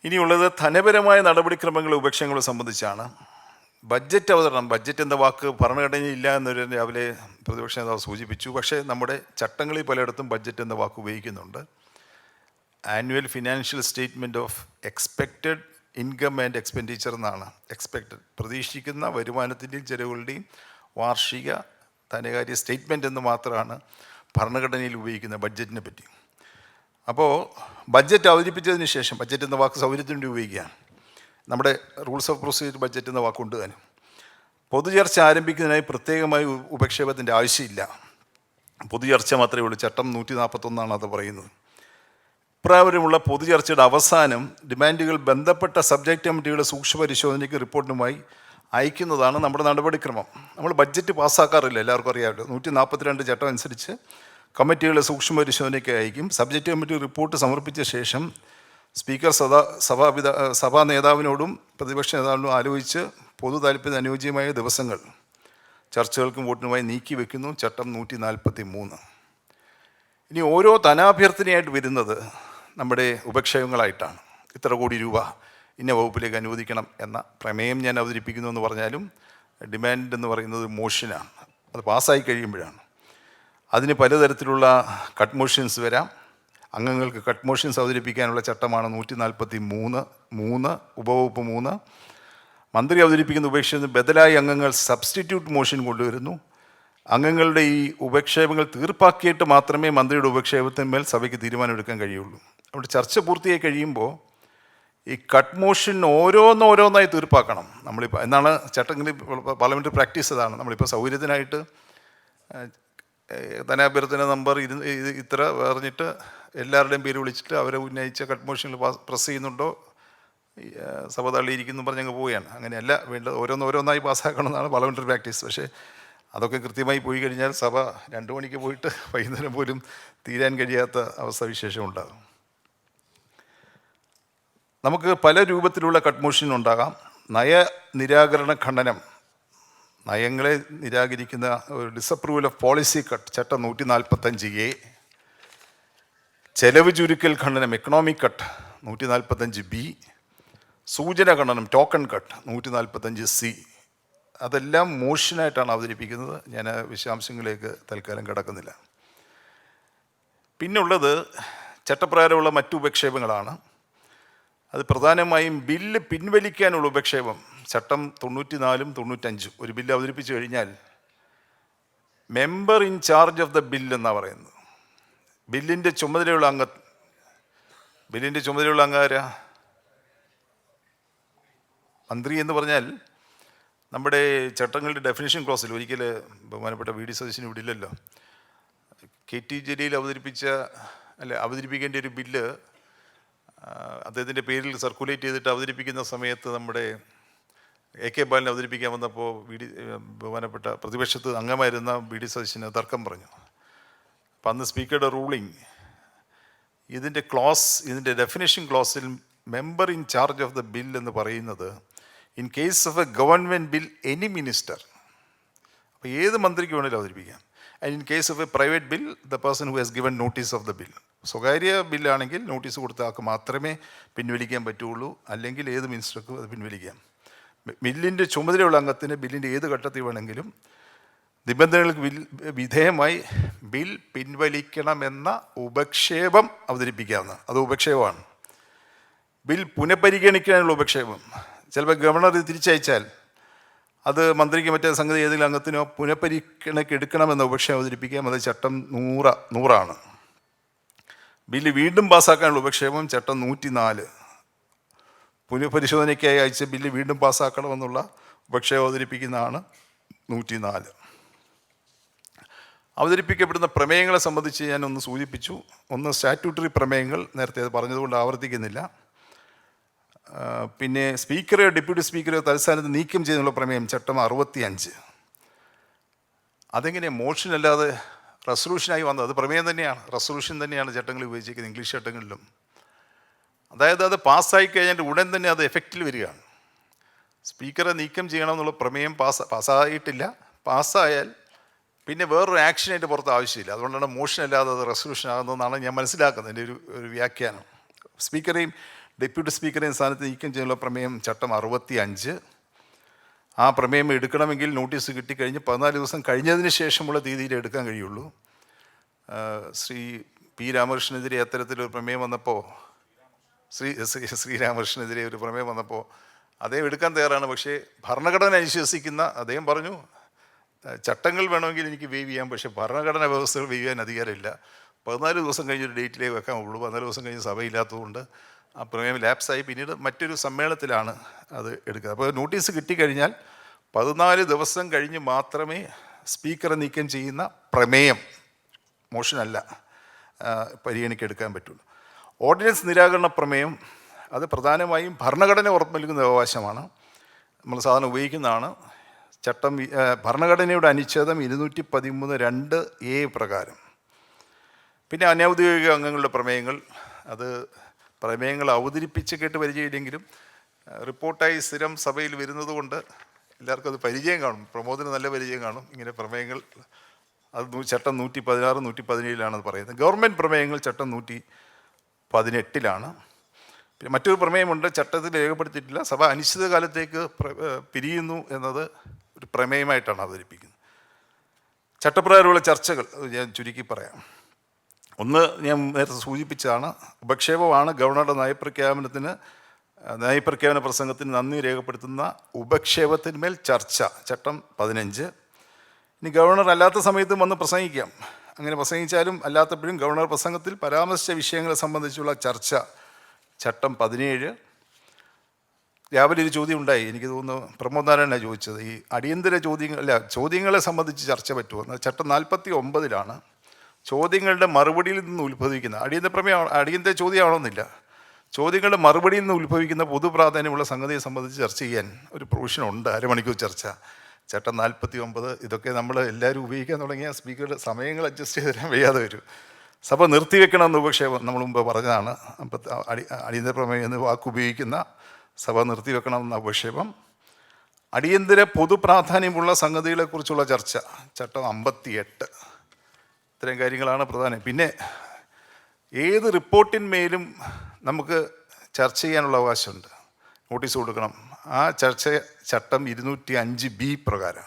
ഇനിയുള്ളത് ധനപരമായ നടപടിക്രമങ്ങളും ഉപക്ഷേപങ്ങളും സംബന്ധിച്ചാണ്. ബഡ്ജറ്റ് അവതരണം, ബഡ്ജറ്റ് എന്ന വാക്ക് ഭരണഘടനയില്ല എന്നൊരു രാവിലെ പ്രതിപക്ഷ നേതാവ് സൂചിപ്പിച്ചു. പക്ഷേ നമ്മുടെ ചട്ടങ്ങളിൽ പലയിടത്തും ബഡ്ജറ്റ് എന്ന വാക്ക് ഉപയോഗിക്കുന്നുണ്ട്. Annual financial statement of expected income and expenditure എന്നാണ്. എക്സ്പെക്റ്റഡ്, പ്രതീക്ഷിക്കുന്ന വരുമാനത്തിൻ്റെയും ചെലവുകളുടെയും വാർഷിക ധനകാര്യ സ്റ്റേറ്റ്മെൻറ്റ് എന്ന് മാത്രമാണ് ഭരണഘടനയിൽ ഉപയോഗിക്കുന്ന ബഡ്ജറ്റിനെ പറ്റി. അപ്പോൾ ബഡ്ജറ്റ് അവതരിപ്പിച്ചതിന് ശേഷം, ബഡ്ജറ്റ് എന്ന വാക്ക് സൗകര്യത്തിന് വേണ്ടി ഉപയോഗിക്കുകയാണ്, നമ്മുടെ റൂൾസ് ഓഫ് പ്രൊസീജിയർ ബഡ്ജറ്റ് എന്ന വാക്കുകൊണ്ട് തന്നെ പൊതുചർച്ച ആരംഭിക്കുന്നതിനായി പ്രത്യേകമായി ഉപക്ഷേപത്തിൻ്റെ ആവശ്യമില്ല. പൊതുചർച്ച മാത്രമേ ഉള്ളൂ. ചട്ടം 141 അത് പറയുന്നത്. ഇപ്രാവശ്യമുള്ള പൊതുചർച്ചയുടെ അവസാനം ഡിമാൻഡുകൾ ബന്ധപ്പെട്ട സബ്ജക്റ്റ് കമ്മിറ്റികളുടെ സൂക്ഷ്മ പരിശോധനയ്ക്ക് റിപ്പോർട്ടിനുമായി അയക്കുന്നതാണ് നമ്മുടെ നടപടിക്രമം. നമ്മൾ ബഡ്ജറ്റ് പാസ്സാക്കാറില്ല, എല്ലാവർക്കും അറിയാമല്ലോ. 142 ചട്ടം അനുസരിച്ച് കമ്മിറ്റികളെ സൂക്ഷ്മ പരിശോധനയ്ക്ക് അയക്കും. സബ്ജക്റ്റ് കമ്മിറ്റി റിപ്പോർട്ട് സമർപ്പിച്ച ശേഷം സ്പീക്കർ സഭാ നേതാവിനോടും പ്രതിപക്ഷ നേതാവിനോടും ആലോചിച്ച് പൊതു താല്പര്യത്തിന് അനുയോജ്യമായ ദിവസങ്ങൾ ചർച്ചകൾക്കും വോട്ടിനുമായി നീക്കി വെക്കുന്നു. ചട്ടം 143. ഇനി ഓരോ ധനാഭ്യർത്ഥനയായിട്ട് വരുന്നത് നമ്മുടെ ഉപക്ഷേപങ്ങളായിട്ടാണ്. ഇത്ര കോടി രൂപ ഇന്ന വകുപ്പിലേക്ക് അനുവദിക്കണം എന്ന പ്രമേയം ഞാൻ അവതരിപ്പിക്കുന്നു എന്ന് പറഞ്ഞാലും ഡിമാൻഡ് എന്ന് പറയുന്നത് മോഷനാണ്. അത് പാസ്സായി കഴിയുമ്പോഴാണ്. അതിന് പലതരത്തിലുള്ള കട്ട് മോഷൻസ് വരാം. അംഗങ്ങൾക്ക് കട്ട് മോഷൻസ് അവതരിപ്പിക്കാനുള്ള ചട്ടമാണ് 143(3) ഉപവകുപ്പ് 3. മന്ത്രി അവതരിപ്പിക്കുന്ന ഉപക്ഷേപത്തിന് ബദലായി അംഗങ്ങൾ സബ്സ്റ്റിറ്റ്യൂട്ട് മോഷൻ കൊണ്ടുവരുന്നു. അംഗങ്ങളുടെ ഈ ഉപക്ഷേപങ്ങൾ തീർപ്പാക്കിയിട്ട് മാത്രമേ മന്ത്രിയുടെ ഉപക്ഷേപത്തിന്മേൽ സഭയ്ക്ക് തീരുമാനമെടുക്കാൻ കഴിയുള്ളൂ. അവിടെ ചർച്ച പൂർത്തിയായി കഴിയുമ്പോൾ ഈ കട്ട് മോഷൻ ഓരോന്നോരോന്നായി തീർപ്പാക്കണം. നമ്മളിപ്പോൾ എന്നാണ് ചട്ടങ്ങളിൽ പാർലമെൻ്ററി പ്രാക്ടീസ് അതാണ്. നമ്മളിപ്പോൾ സൗകര്യത്തിനായിട്ട് ധനാഭ്യർത്ഥന നമ്പർ ഇത്ര പറഞ്ഞിട്ട് എല്ലാവരുടെയും പേര് വിളിച്ചിട്ട് അവരെ ഉന്നയിച്ച കട്ട് മോഷനിൽ പ്രസ് ചെയ്യുന്നുണ്ടോ സഭ തള്ളിയിരിക്കുന്നു പറഞ്ഞങ്ങ് പോവുകയാണ്. അങ്ങനെയല്ല വേണ്ടത്. ഓരോന്നോരോന്നായി പാസ്സാക്കണമെന്നാണ് പാർലമെൻ്ററി പ്രാക്ടീസ്. പക്ഷേ അതൊക്കെ കൃത്യമായി പോയി കഴിഞ്ഞാൽ സഭ 2 മണിക്ക് പോയിട്ട് വൈകുന്നേരം പോലും തീരാൻ കഴിയാത്ത അവസ്ഥാവിശേഷം ഉണ്ടാകും. നമുക്ക് പല രൂപത്തിലുള്ള കട്ട് മോഷൻ ഉണ്ടാകാം. നയനിരാകരണ ഖണ്ഡനം, നയങ്ങളെ നിരാകരിക്കുന്ന ഒരു ഡിസപ്രൂവൽ ഓഫ് പോളിസി കട്ട് ചട്ടം 145(a). ചെലവ് ചുരുക്കൽ ഖണ്ഡനം എക്കണോമിക് കട്ട് 145(b). സൂചന ഖണ്ഡനം ടോക്കൺ കട്ട് 145(c). അതെല്ലാം മോഷനായിട്ടാണ് അവതരിപ്പിക്കുന്നത്. ഞാൻ വിശദാംശങ്ങളിലേക്ക് തൽക്കാലം കിടക്കുന്നില്ല. പിന്നുള്ളത് ചട്ടപ്രകാരമുള്ള മറ്റു ഉപക്ഷേപങ്ങളാണ്. അത് പ്രധാനമായും ബില്ല് പിൻവലിക്കാനുള്ള ഉപക്ഷേപം. ചട്ടം 94-ഉം 95. ഒരു ബില്ല് അവതരിപ്പിച്ചു കഴിഞ്ഞാൽ member in charge of the bill എന്നാണ് പറയുന്നത്. ബില്ലിൻ്റെ ചുമതലയുള്ള അംഗം ആരാ? മന്ത്രി എന്ന് പറഞ്ഞാൽ നമ്മുടെ ചട്ടങ്ങളുടെ ഡെഫിനിഷൻ ക്ലോസിൽ ഒരിക്കൽ ബഹുമാനപ്പെട്ട വി ഡി സതീശന് ഇവിടെ ഇല്ലല്ലോ, KT ജലീൽ അവതരിപ്പിക്കേണ്ട ഒരു ബില്ല് അദ്ദേഹത്തിൻ്റെ പേരിൽ സർക്കുലേറ്റ് ചെയ്തിട്ട് അവതരിപ്പിക്കുന്ന സമയത്ത് നമ്മുടെ AK ബാലൻ അവതരിപ്പിക്കാൻ വന്നപ്പോൾ ബഹുമാനപ്പെട്ട പ്രതിപക്ഷത്ത് അംഗമായിരുന്ന വി ഡി സതീശന് തർക്കം പറഞ്ഞു. അപ്പം അന്ന് സ്പീക്കറുടെ റൂളിംഗ് ഇതിൻ്റെ ഡെഫിനേഷൻ ക്ലോസിൽ member in charge of the bill എന്ന് പറയുന്നത് in case of a government bill any minister, അപ്പോൾ ഏത് മന്ത്രിക്ക് വേണമെങ്കിലും അവതരിപ്പിക്കാം. And in case of a private bill the person who has given notice of the bill. സ്വകാര്യ ബില്ലാണെങ്കിൽ നോട്ടീസ് കൊടുത്ത ആൾക്ക് മാത്രമേ പിൻവലിക്കാൻ പറ്റുള്ളൂ, അല്ലെങ്കിൽ ഏത് മിനിസ്റ്റർക്കും അത് പിൻവലിക്കാം. ബില്ലിൻ്റെ ചുമതലയുള്ള അംഗത്തിന് ബില്ലിൻ്റെ ഏത് ഘട്ടത്തിൽ വേണമെങ്കിലും നിബന്ധനകൾക്ക് വിധേയമായി ബിൽ പിൻവലിക്കണമെന്ന ഉപക്ഷേപം അവതരിപ്പിക്കാവുന്നതാണ്. അത് ഉപക്ഷേപമാണ്. ബിൽ പുനഃപരിഗണിക്കാനുള്ള ഉപക്ഷേപം, ചിലപ്പോൾ ഗവർണർ ഇത് തിരിച്ചയച്ചാൽ അത് മന്ത്രിക്ക് മറ്റേ സംഗതി ഏതെങ്കിലും അംഗത്തിനോ പുനഃപരിഗണനയ്ക്ക് എടുക്കണമെന്ന ഉപക്ഷേപം അവതരിപ്പിക്കാം. അത് ചട്ടം 100 ബില്ല് വീണ്ടും പാസ്സാക്കാനുള്ള ഉപക്ഷേപം ചട്ടം 104. പുനഃപരിശോധനയ്ക്കായി അയച്ച ബില്ല് വീണ്ടും പാസ്സാക്കണമെന്നുള്ള ഉപക്ഷേപം അവതരിപ്പിക്കുന്നതാണ് 104. അവതരിപ്പിക്കപ്പെടുന്ന പ്രമേയങ്ങളെ സംബന്ധിച്ച് ഞാനൊന്ന് സൂചിപ്പിച്ചു. ഒന്ന് സ്റ്റാറ്റ്യൂട്ടറി പ്രമേയങ്ങൾ, നേരത്തെ അത് പറഞ്ഞതുകൊണ്ട് ആവർത്തിക്കുന്നില്ല. പിന്നെ സ്പീക്കറെയോ ഡെപ്യൂട്ടി സ്പീക്കറെയോ തൽസ്ഥാനത്ത് നീക്കം ചെയ്യുന്നുള്ള പ്രമേയം ചട്ടം 65. അതെങ്ങനെയാണ് മോഷനല്ലാതെ റെസൊല്യൂഷനായി വന്നത്? അത് പ്രമേയം തന്നെയാണ്, റെസൊല്യൂഷൻ തന്നെയാണ് ചട്ടങ്ങളിൽ ഉപയോഗിച്ചിരിക്കുന്നത്, ഇംഗ്ലീഷ് ചട്ടങ്ങളിലും. അതായത് അത് പാസ്സായി കഴിഞ്ഞിട്ട് ഉടൻ തന്നെ അത് എഫക്റ്റിൽ വരികയാണ്. സ്പീക്കറെ നീക്കം ചെയ്യണമെന്നുള്ള പ്രമേയം പാസ്സായിട്ടില്ല. പാസ്സായാൽ പിന്നെ വേറൊരു ആക്ഷനായിട്ട് പുറത്ത് ആവശ്യമില്ല. അതുകൊണ്ടാണ് മോഷൻ അല്ലാതെ അത് റെസൊല്യൂഷൻ ആകുന്നതെന്നാണ് ഞാൻ മനസ്സിലാക്കുന്നത്, എൻ്റെ ഒരു വ്യാഖ്യാനം. സ്പീക്കറെയും ഡെപ്യൂട്ടി സ്പീക്കറെയും സ്ഥാനത്ത് നീക്കം ചെയ്യാനുള്ള പ്രമേയം ചട്ടം 65. ആ പ്രമേയം എടുക്കണമെങ്കിൽ നോട്ടീസ് കിട്ടിക്കഴിഞ്ഞ് 14 ദിവസം കഴിഞ്ഞതിന് ശേഷമുള്ള തീയതിയിൽ എടുക്കാൻ കഴിയുള്ളൂ. ശ്രീ പി രാമകൃഷ്ണനെതിരെ അത്തരത്തിലൊരു പ്രമേയം വന്നപ്പോൾ ശ്രീരാമകൃഷ്ണനെതിരെ ഒരു പ്രമേയം വന്നപ്പോൾ അദ്ദേഹം എടുക്കാൻ തയ്യാറാണ്. പക്ഷേ ഭരണഘടന അനുശാസിക്കുന്ന അദ്ദേഹം പറഞ്ഞു, ചട്ടങ്ങൾ വേണമെങ്കിൽ എനിക്ക് വേവ് ചെയ്യാം, പക്ഷേ ഭരണഘടനാ വ്യവസ്ഥകൾ വേവ് ചെയ്യാൻ അധികാരമില്ല. 14 ദിവസം കഴിഞ്ഞൊരു ഡേറ്റിലേക്ക് വെക്കാൻ ഉള്ളൂ. 14 ദിവസം കഴിഞ്ഞ് സഭയില്ലാത്തതുകൊണ്ട് ആ പ്രമേയം ലാപ്സായി. പിന്നീട് മറ്റൊരു സമ്മേളനത്തിലാണ് അത് എടുക്കുക. അപ്പോൾ നോട്ടീസ് കിട്ടിക്കഴിഞ്ഞാൽ 14 ദിവസം കഴിഞ്ഞ് മാത്രമേ സ്പീക്കറെ നീക്കം ചെയ്യുന്ന പ്രമേയം, മോഷനല്ല, പരിഗണിക്കെടുക്കാൻ പറ്റുള്ളൂ. ഓർഡിനൻസ് നിരാകരണ പ്രമേയം അത് പ്രധാനമായും ഭരണഘടന ഉറപ്പ് നൽകുന്ന അവകാശമാണ്. നമ്മൾ സാധാരണ ഉപയോഗിക്കുന്നതാണ്. ചട്ടം ഭരണഘടനയുടെ അനുച്ഛേദം 213(2)(a) പ്രകാരം. പിന്നെ അനൗദ്യോഗിക അംഗങ്ങളുടെ പ്രമേയങ്ങൾ, അത് പ്രമേയങ്ങൾ അവതരിപ്പിച്ച് കേട്ട് പരിചയമില്ലെങ്കിലും റിപ്പോർട്ടായി സ്ഥിരം സഭയിൽ വരുന്നത് കൊണ്ട് എല്ലാവർക്കും അത് പരിചയം കാണും, പ്രമോദിന് നല്ല പരിചയം കാണും. ഇങ്ങനെ പ്രമേയങ്ങൾ അത് ചട്ടം 116, 117 പറയുന്നത്. ഗവൺമെൻറ് പ്രമേയങ്ങൾ ചട്ടം 118. പിന്നെ മറ്റൊരു പ്രമേയമുണ്ട്, ചട്ടത്തിൽ രേഖപ്പെടുത്തിയിട്ടില്ല. സഭ അനിശ്ചിതകാലത്തേക്ക് പിരിയുന്നു എന്നത് ഒരു പ്രമേയമായിട്ടാണ് അവതരിപ്പിക്കുന്നത്. ചട്ടപ്രകാരമുള്ള ചർച്ചകൾ ഞാൻ ചുരുക്കി പറയാം. ഒന്ന്, ഞാൻ നേരത്തെ സൂചിപ്പിച്ചതാണ്, ഉപക്ഷേപമാണ് ഗവർണറുടെ നയപ്രഖ്യാപന പ്രസംഗത്തിന് നന്ദി രേഖപ്പെടുത്തുന്ന ഉപക്ഷേപത്തിന്മേൽ ചർച്ച, ചട്ടം 15. ഇനി ഗവർണർ അല്ലാത്ത സമയത്തും വന്ന് പ്രസംഗിക്കാം. അങ്ങനെ പ്രസംഗിച്ചാലും അല്ലാത്തപ്പോഴും ഗവർണർ പ്രസംഗത്തിൽ പരാമർശിച്ച വിഷയങ്ങളെ സംബന്ധിച്ചുള്ള ചർച്ച, ചട്ടം 17. രാവിലെ ഒരു ചോദ്യം ഉണ്ടായി, എനിക്ക് തോന്നുന്നു പ്രമോദ് നാരായണനാണ് ചോദിച്ചത്, ഈ അടിയന്തര ചോദ്യങ്ങളെ സംബന്ധിച്ച് ചർച്ച പറ്റുമോ എന്ന്. ചട്ടം 49 ചോദ്യങ്ങളുടെ മറുപടിയിൽ നിന്ന് ഉത്ഭവിക്കുന്ന അടിയന്തര ചോദ്യമാണോന്നില്ല, ചോദ്യങ്ങളുടെ മറുപടിയിൽ നിന്ന് ഉത്ഭവിക്കുന്ന പൊതുപ്രാധാന്യമുള്ള സംഗതിയെ സംബന്ധിച്ച് ചർച്ച ചെയ്യാൻ ഒരു പ്രൊവിഷനുണ്ട്, അരമണിക്കൂർ ചർച്ച, ചട്ടം 49. ഇതൊക്കെ നമ്മൾ എല്ലാവരും ഉപയോഗിക്കാൻ തുടങ്ങിയ സ്പീക്കറുടെ സമയങ്ങൾ അഡ്ജസ്റ്റ് ചെയ്ത് തരാൻ വയ്യാതെ വരും. സഭ നിർത്തിവെക്കണമെന്ന് ഉപക്ഷേപം നമ്മൾ മുമ്പ് പറഞ്ഞതാണ്. അടിയന്തര പ്രമേയം എന്ന് വാക്കുപയോഗിക്കുന്ന സഭ നിർത്തിവെക്കണമെന്ന ഉപക്ഷേപം. അടിയന്തര പൊതുപ്രാധാന്യമുള്ള സംഗതികളെക്കുറിച്ചുള്ള ചർച്ച, ചട്ടം 58. ഇത്തരം കാര്യങ്ങളാണ് പ്രധാനം. പിന്നെ ഏത് റിപ്പോർട്ടിന്മേലും നമുക്ക് ചർച്ച ചെയ്യാനുള്ള അവകാശമുണ്ട്, നോട്ടീസ് കൊടുക്കണം. ആ ചർച്ച ചട്ടം 205B പ്രകാരം.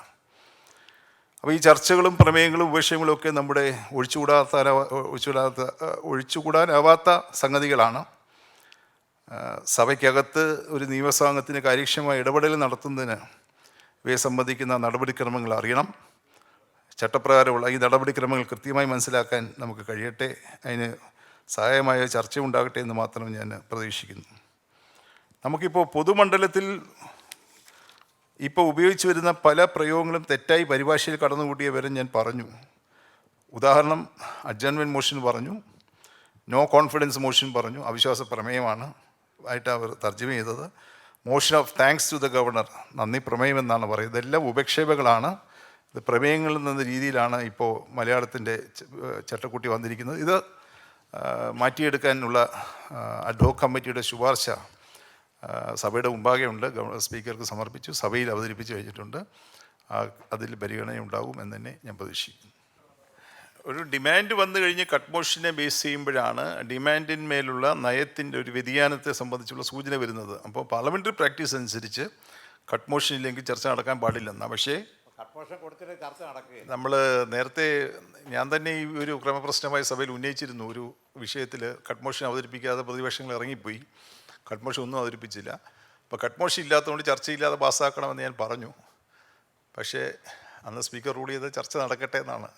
അപ്പോൾ ഈ ചർച്ചകളും പ്രമേയങ്ങളും ഉപക്ഷേപങ്ങളും ഒക്കെ നമ്മുടെ ഒഴിച്ചുകൂടാനാവാത്ത സംഗതികളാണ്. സഭയ്ക്കകത്ത് ഒരു നിയമസഭാംഗത്തിന് കാര്യക്ഷമമായ ഇടപെടൽ നടത്തുന്നതിന് ഇവയെ സംബന്ധിക്കുന്ന നടപടിക്രമങ്ങൾ അറിയണം. ചട്ടപ്രകാരമുള്ള ഈ നടപടിക്രമങ്ങൾ കൃത്യമായി മനസ്സിലാക്കാൻ നമുക്ക് കഴിയട്ടെ. അതിന് സഹായമായ ചർച്ച ഉണ്ടാകട്ടെ എന്ന് മാത്രം ഞാൻ പ്രതീക്ഷിക്കുന്നു. നമുക്കിപ്പോൾ പൊതുമണ്ഡലത്തിൽ ഉപയോഗിച്ച് വരുന്ന പല പ്രയോഗങ്ങളും തെറ്റായി പരിഭാഷയിൽ കടന്നുകൂട്ടിയ വരെ ഞാൻ പറഞ്ഞു. ഉദാഹരണം, അഡ്ജർൺമെൻറ്റ് മോഷൻ പറഞ്ഞു, നോ കോൺഫിഡൻസ് മോഷൻ പറഞ്ഞു, അവിശ്വാസ പ്രമേയമാണ് ആയിട്ട് അവർ തർജ്ജമ ചെയ്തത്. Motion of thanks to the governor, നന്ദി പ്രമേയം എന്നാണ് പറയുന്നത്. ഇതെല്ലാം ഉപക്ഷേപങ്ങളാണ്. ഇത് പ്രമേയങ്ങളിൽ നിന്ന രീതിയിലാണ് ഇപ്പോൾ മലയാളത്തിൻ്റെ ചട്ടക്കൂട്ടി വന്നിരിക്കുന്നത്. ഇത് മാറ്റിയെടുക്കാനുള്ള അഡ്ഹോക് കമ്മിറ്റിയുടെ ശുപാർശ സഭയുടെ മുമ്പാകെ ഉണ്ട്, സ്പീക്കർക്ക് സമർപ്പിച്ചു, സഭയിൽ അവതരിപ്പിച്ച് കഴിഞ്ഞിട്ടുണ്ട്. അതിൽ പരിഗണനയുണ്ടാകും എന്ന് തന്നെ ഞാൻ പ്രതീക്ഷിക്കുന്നു. ഒരു ഡിമാൻഡ് വന്നു കഴിഞ്ഞ് കട്ട് മോഷനെ ബേസ് ചെയ്യുമ്പോഴാണ് ഡിമാൻഡിന്മേലുള്ള നയത്തിൻ്റെ ഒരു വ്യതിയാനത്തെ സംബന്ധിച്ചുള്ള സൂചന വരുന്നത്. അപ്പോൾ പാർലമെൻ്ററി പ്രാക്ടീസ് അനുസരിച്ച് കട്ട് മോഷൻ ഇല്ലെങ്കിൽ ചർച്ച നടക്കാൻ പാടില്ലെന്നാണ്. പക്ഷേ നമ്മൾ നേരത്തെ ഞാൻ തന്നെ ഈ ഒരു ക്രമപ്രശ്നമായ സഭയിൽ ഉന്നയിച്ചിരുന്നു. ഒരു വിഷയത്തിൽ കട്ട് മോഷൻ അവതരിപ്പിക്കാതെ പ്രതിപക്ഷങ്ങൾ ഇറങ്ങിപ്പോയി, കട്ട് മോഷൻ ഒന്നും അവതരിപ്പിച്ചില്ല. അപ്പോൾ കട്ട് മോഷൻ ഇല്ലാത്തതുകൊണ്ട് ചർച്ചയില്ലാതെ പാസ്സാക്കണമെന്ന് ഞാൻ പറഞ്ഞു. പക്ഷേ അന്ന് സ്പീക്കർ റൂൾ ചെയ്ത് ചർച്ച നടക്കട്ടെ എന്നാണ്.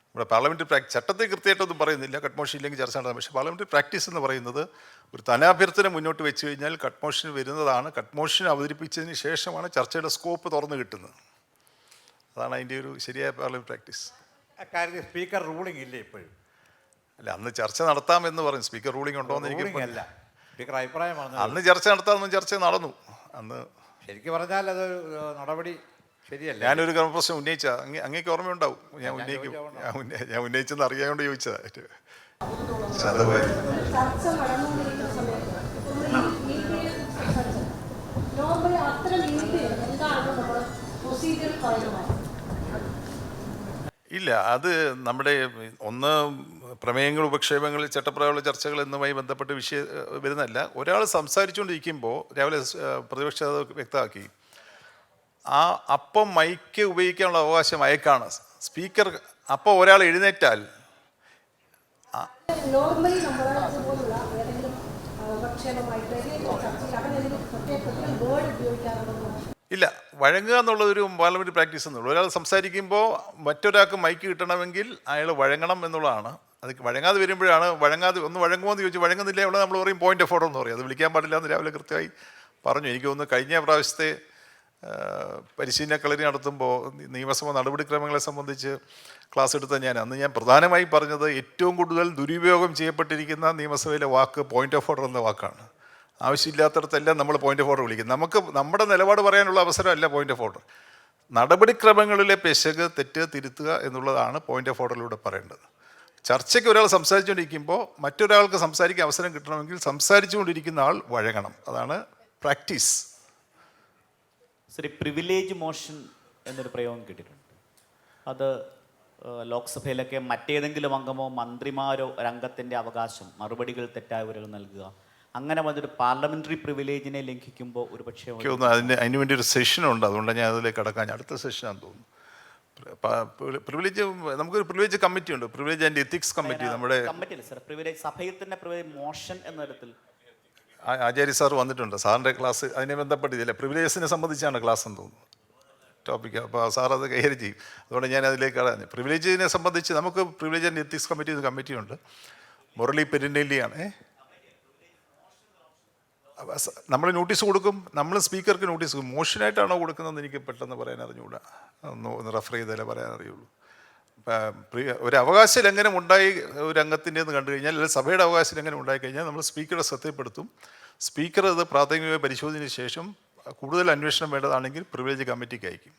നമ്മുടെ പാർലമെൻ്ററി ചട്ടത്തെ കൃത്യമായിട്ടൊന്നും പറയുന്നില്ല കട്ട് മോഷൻ ഇല്ലെങ്കിൽ ചർച്ച നടത്താം. പക്ഷേ പാർലമെൻ്ററി പ്രാക്ടീസ് എന്ന് പറയുന്നത് ഒരു ധനാഭ്യർത്ഥന മുന്നോട്ട് വെച്ച് കഴിഞ്ഞാൽ കട്ട് മോഷൻ വരുന്നതാണ്. കട്ട് മോഷൻ അവതരിപ്പിച്ചതിന് ശേഷമാണ് ചർച്ചയുടെ സ്കോപ്പ് തുറന്നു കിട്ടുന്നത്. അതാണ് അതിൻ്റെ ഒരു ശരിയായ പാർലമെൻ്ററി പ്രാക്ടീസ്. അക്കാര്യത്തിൽ സ്പീക്കർ റൂളിംഗ് ഇല്ല ഇപ്പോഴും? അല്ല, അന്ന് ചർച്ച നടത്താമെന്ന് പറഞ്ഞു. സ്പീക്കർ റൂളിംഗ് ഉണ്ടോ എന്ന് എനിക്ക് അല്ല, സ്പീക്കർ അഭിപ്രായമാണ്. അന്ന് ചർച്ച നടത്താമെന്നും ചർച്ച നടന്നു. അന്ന് ശരിക്കും പറഞ്ഞാൽ അതൊരു നടപടി ശരിയല്ല. ഞാനൊരു ക്രമപ്രശ്നം ഉന്നയിച്ച അങ്ങേക്ക് ഓർമ്മയുണ്ടാവും. ഞാൻ ഉന്നയിച്ചെന്ന് അറിയാകൊണ്ട് ചോദിച്ചതാ. ഇല്ല, അത് നമ്മുടെ ഒന്ന് പ്രമേയങ്ങൾ, ഉപക്ഷേപങ്ങൾ, ചട്ടപ്രകാരമുള്ള ചർച്ചകൾ എന്നുമായി ബന്ധപ്പെട്ട് വരുന്നതല്ല. ഒരാൾ സംസാരിച്ചുകൊണ്ടിരിക്കുമ്പോൾ രാവിലെ പ്രതിപക്ഷ വ്യക്തമാക്കി, അപ്പം മൈക്ക് ഉപയോഗിക്കാനുള്ള അവകാശം അയക്കാണ്. സ്പീക്കർ അപ്പോൾ ഒരാൾ എഴുന്നേറ്റാൽ ഇല്ല, വഴങ്ങുക എന്നുള്ളതൊരു പാർലമെൻ്ററി പ്രാക്ടീസ് എന്നുള്ളൂ. ഒരാൾ സംസാരിക്കുമ്പോൾ മറ്റൊരാൾക്ക് മൈക്ക് കിട്ടണമെങ്കിൽ അയാൾ വഴങ്ങണം എന്നുള്ളതാണ്. അത് വഴങ്ങാതെ വരുമ്പോഴാണ് ഒന്ന് വഴങ്ങുമോ എന്ന് ചോദിച്ചു. വഴങ്ങുന്നില്ല, അവിടെ നമ്മൾ പറയും പോയിന്റ് ഓഫ് ഓർഡർ എന്ന് പറയും. അത് വിളിക്കാൻ പാടില്ല എന്ന് രാവിലെ കൃത്യമായി പറഞ്ഞു. എനിക്ക് തോന്നുന്നു കഴിഞ്ഞ പ്രാവശ്യത്തെ പരിശീലന കളരി നടത്തുമ്പോൾ നിയമസഭ നടപടിക്രമങ്ങളെ സംബന്ധിച്ച് ക്ലാസ് എടുത്ത അന്ന് ഞാൻ പ്രധാനമായി പറഞ്ഞത് ഏറ്റവും കൂടുതൽ ദുരുപയോഗം ചെയ്യപ്പെട്ടിരിക്കുന്ന നിയമസഭയിലെ വാക്ക് പോയിന്റ് ഓഫ് ഓർഡർ എന്ന വാക്കാണ്. ആവശ്യമില്ലാത്തടത്തെല്ലാം നമ്മൾ പോയിന്റ് ഓഫ് ഓർഡർ വിളിക്കും. നമുക്ക് നമ്മുടെ നിലപാട് പറയാനുള്ള അവസരമല്ല പോയിന്റ് ഓഫ് ഓർഡർ. നടപടിക്രമങ്ങളിലെ പെശക്, തെറ്റ് തിരുത്തുക എന്നുള്ളതാണ് പോയിന്റ് ഓഫ് ഓർഡറിലൂടെ പറയേണ്ടത്. ചർച്ചയ്ക്ക് ഒരാൾ സംസാരിച്ചുകൊണ്ടിരിക്കുമ്പോൾ മറ്റൊരാൾക്ക് സംസാരിക്കാൻ അവസരം കിട്ടണമെങ്കിൽ സംസാരിച്ചുകൊണ്ടിരിക്കുന്ന ആൾ വഴങ്ങണം. അതാണ് പ്രാക്ടീസ്. ശരി, പ്രിവിലേജ് മോഷൻ എന്നൊരു പ്രയോഗം കേട്ടിട്ടുണ്ട്. അത് ലോക്സഭയിലൊക്കെ മറ്റേതെങ്കിലും അംഗമോ മന്ത്രിമാരോ ഒരംഗത്തിൻ്റെ അവകാശം മറുപടികൾ തെറ്റായ വിവരങ്ങൾ നൽകുക, അങ്ങനെ വന്നിട്ട് പാർലമെന്ററി പ്രിവിലേജിനെ ലംഘിക്കുമ്പോൾ ഒരു പക്ഷേ എനിക്ക് തോന്നുന്നു അതിന് വേണ്ടി ഒരു സെഷനുണ്ട്, അതുകൊണ്ടാണ് ഞാൻ അതിലേക്ക് കടക്കാൻ. അടുത്ത സെഷനാണെന്ന് തോന്നുന്നു. പ്രിവിലേജ് നമുക്കൊരു പ്രിവിലേജ് കമ്മിറ്റി ഉണ്ട്, പ്രിവിലേജ് ആൻഡ് എത്തിക്സ് കമ്മിറ്റി. നമ്മുടെ കമ്മിറ്റിയില്ല സർ, പ്രിവിലേജ് സഭയിൽ തന്നെ പ്രിവിലേജ് മോഷൻ എന്ന തരത്തിൽ ആചാര്യ സാർ വന്നിട്ടുണ്ട്. സാറിൻ്റെ ക്ലാസ് അതിനെ ബന്ധപ്പെട്ടില്ല, പ്രിവിലേജസിനെ സംബന്ധിച്ചാണ് ക്ലാസ് എന്ന് തോന്നുന്നു ടോപ്പിക്ക്. അപ്പോൾ സാർ അത് കൈകാര്യം ചെയ്യും. അതുകൊണ്ട് ഞാൻ അതിലേക്ക് കടന്നു. പ്രിവിലേജിനെ സംബന്ധിച്ച് നമുക്ക് പ്രിവിലേജ് ആൻഡ് എത്തിക്സ് കമ്മിറ്റി ഒരു കമ്മിറ്റിയുണ്ട്. മുരളി പെരുന്നെല്ലിയാണ്. നമ്മൾ നോട്ടീസ് കൊടുക്കും, നമ്മൾ സ്പീക്കർക്ക് നോട്ടീസ് കൊടുക്കും. മോഷനായിട്ടാണോ കൊടുക്കുന്നതെന്ന് എനിക്ക് പെട്ടെന്ന് പറയാൻ അറിഞ്ഞുകൂടാ. ഒന്ന് റെഫർ ചെയ്താലേ പറയാൻ അറിയുള്ളൂ. ഒരു അവകാശ ലംഘനം ഉണ്ടായി ഒരു അംഗത്തിൻ്റെന്ന് കണ്ടു കഴിഞ്ഞാൽ, അല്ലെങ്കിൽ സഭയുടെ അവകാശ ലംഘനം ഉണ്ടായിക്കഴിഞ്ഞാൽ നമ്മൾ സ്പീക്കറെ ശ്രദ്ധപ്പെടുത്തും. സ്പീക്കർ അത് പ്രാഥമികമായി പരിശോധനയ്ക്ക് ശേഷം കൂടുതൽ അന്വേഷണം വേണ്ടതാണെങ്കിൽ പ്രിവിലേജ് കമ്മിറ്റിക്ക് അയക്കും.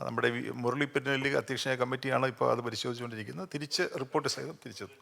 നമ്മുടെ മുരളി പെരുന്നെല്ലി അധ്യക്ഷനായ കമ്മിറ്റിയാണ് ഇപ്പോൾ അത് പരിശോധിച്ചുകൊണ്ടിരിക്കുന്നത്. തിരിച്ച് റിപ്പോർട്ട് സഹിതം തിരിച്ചെത്തും.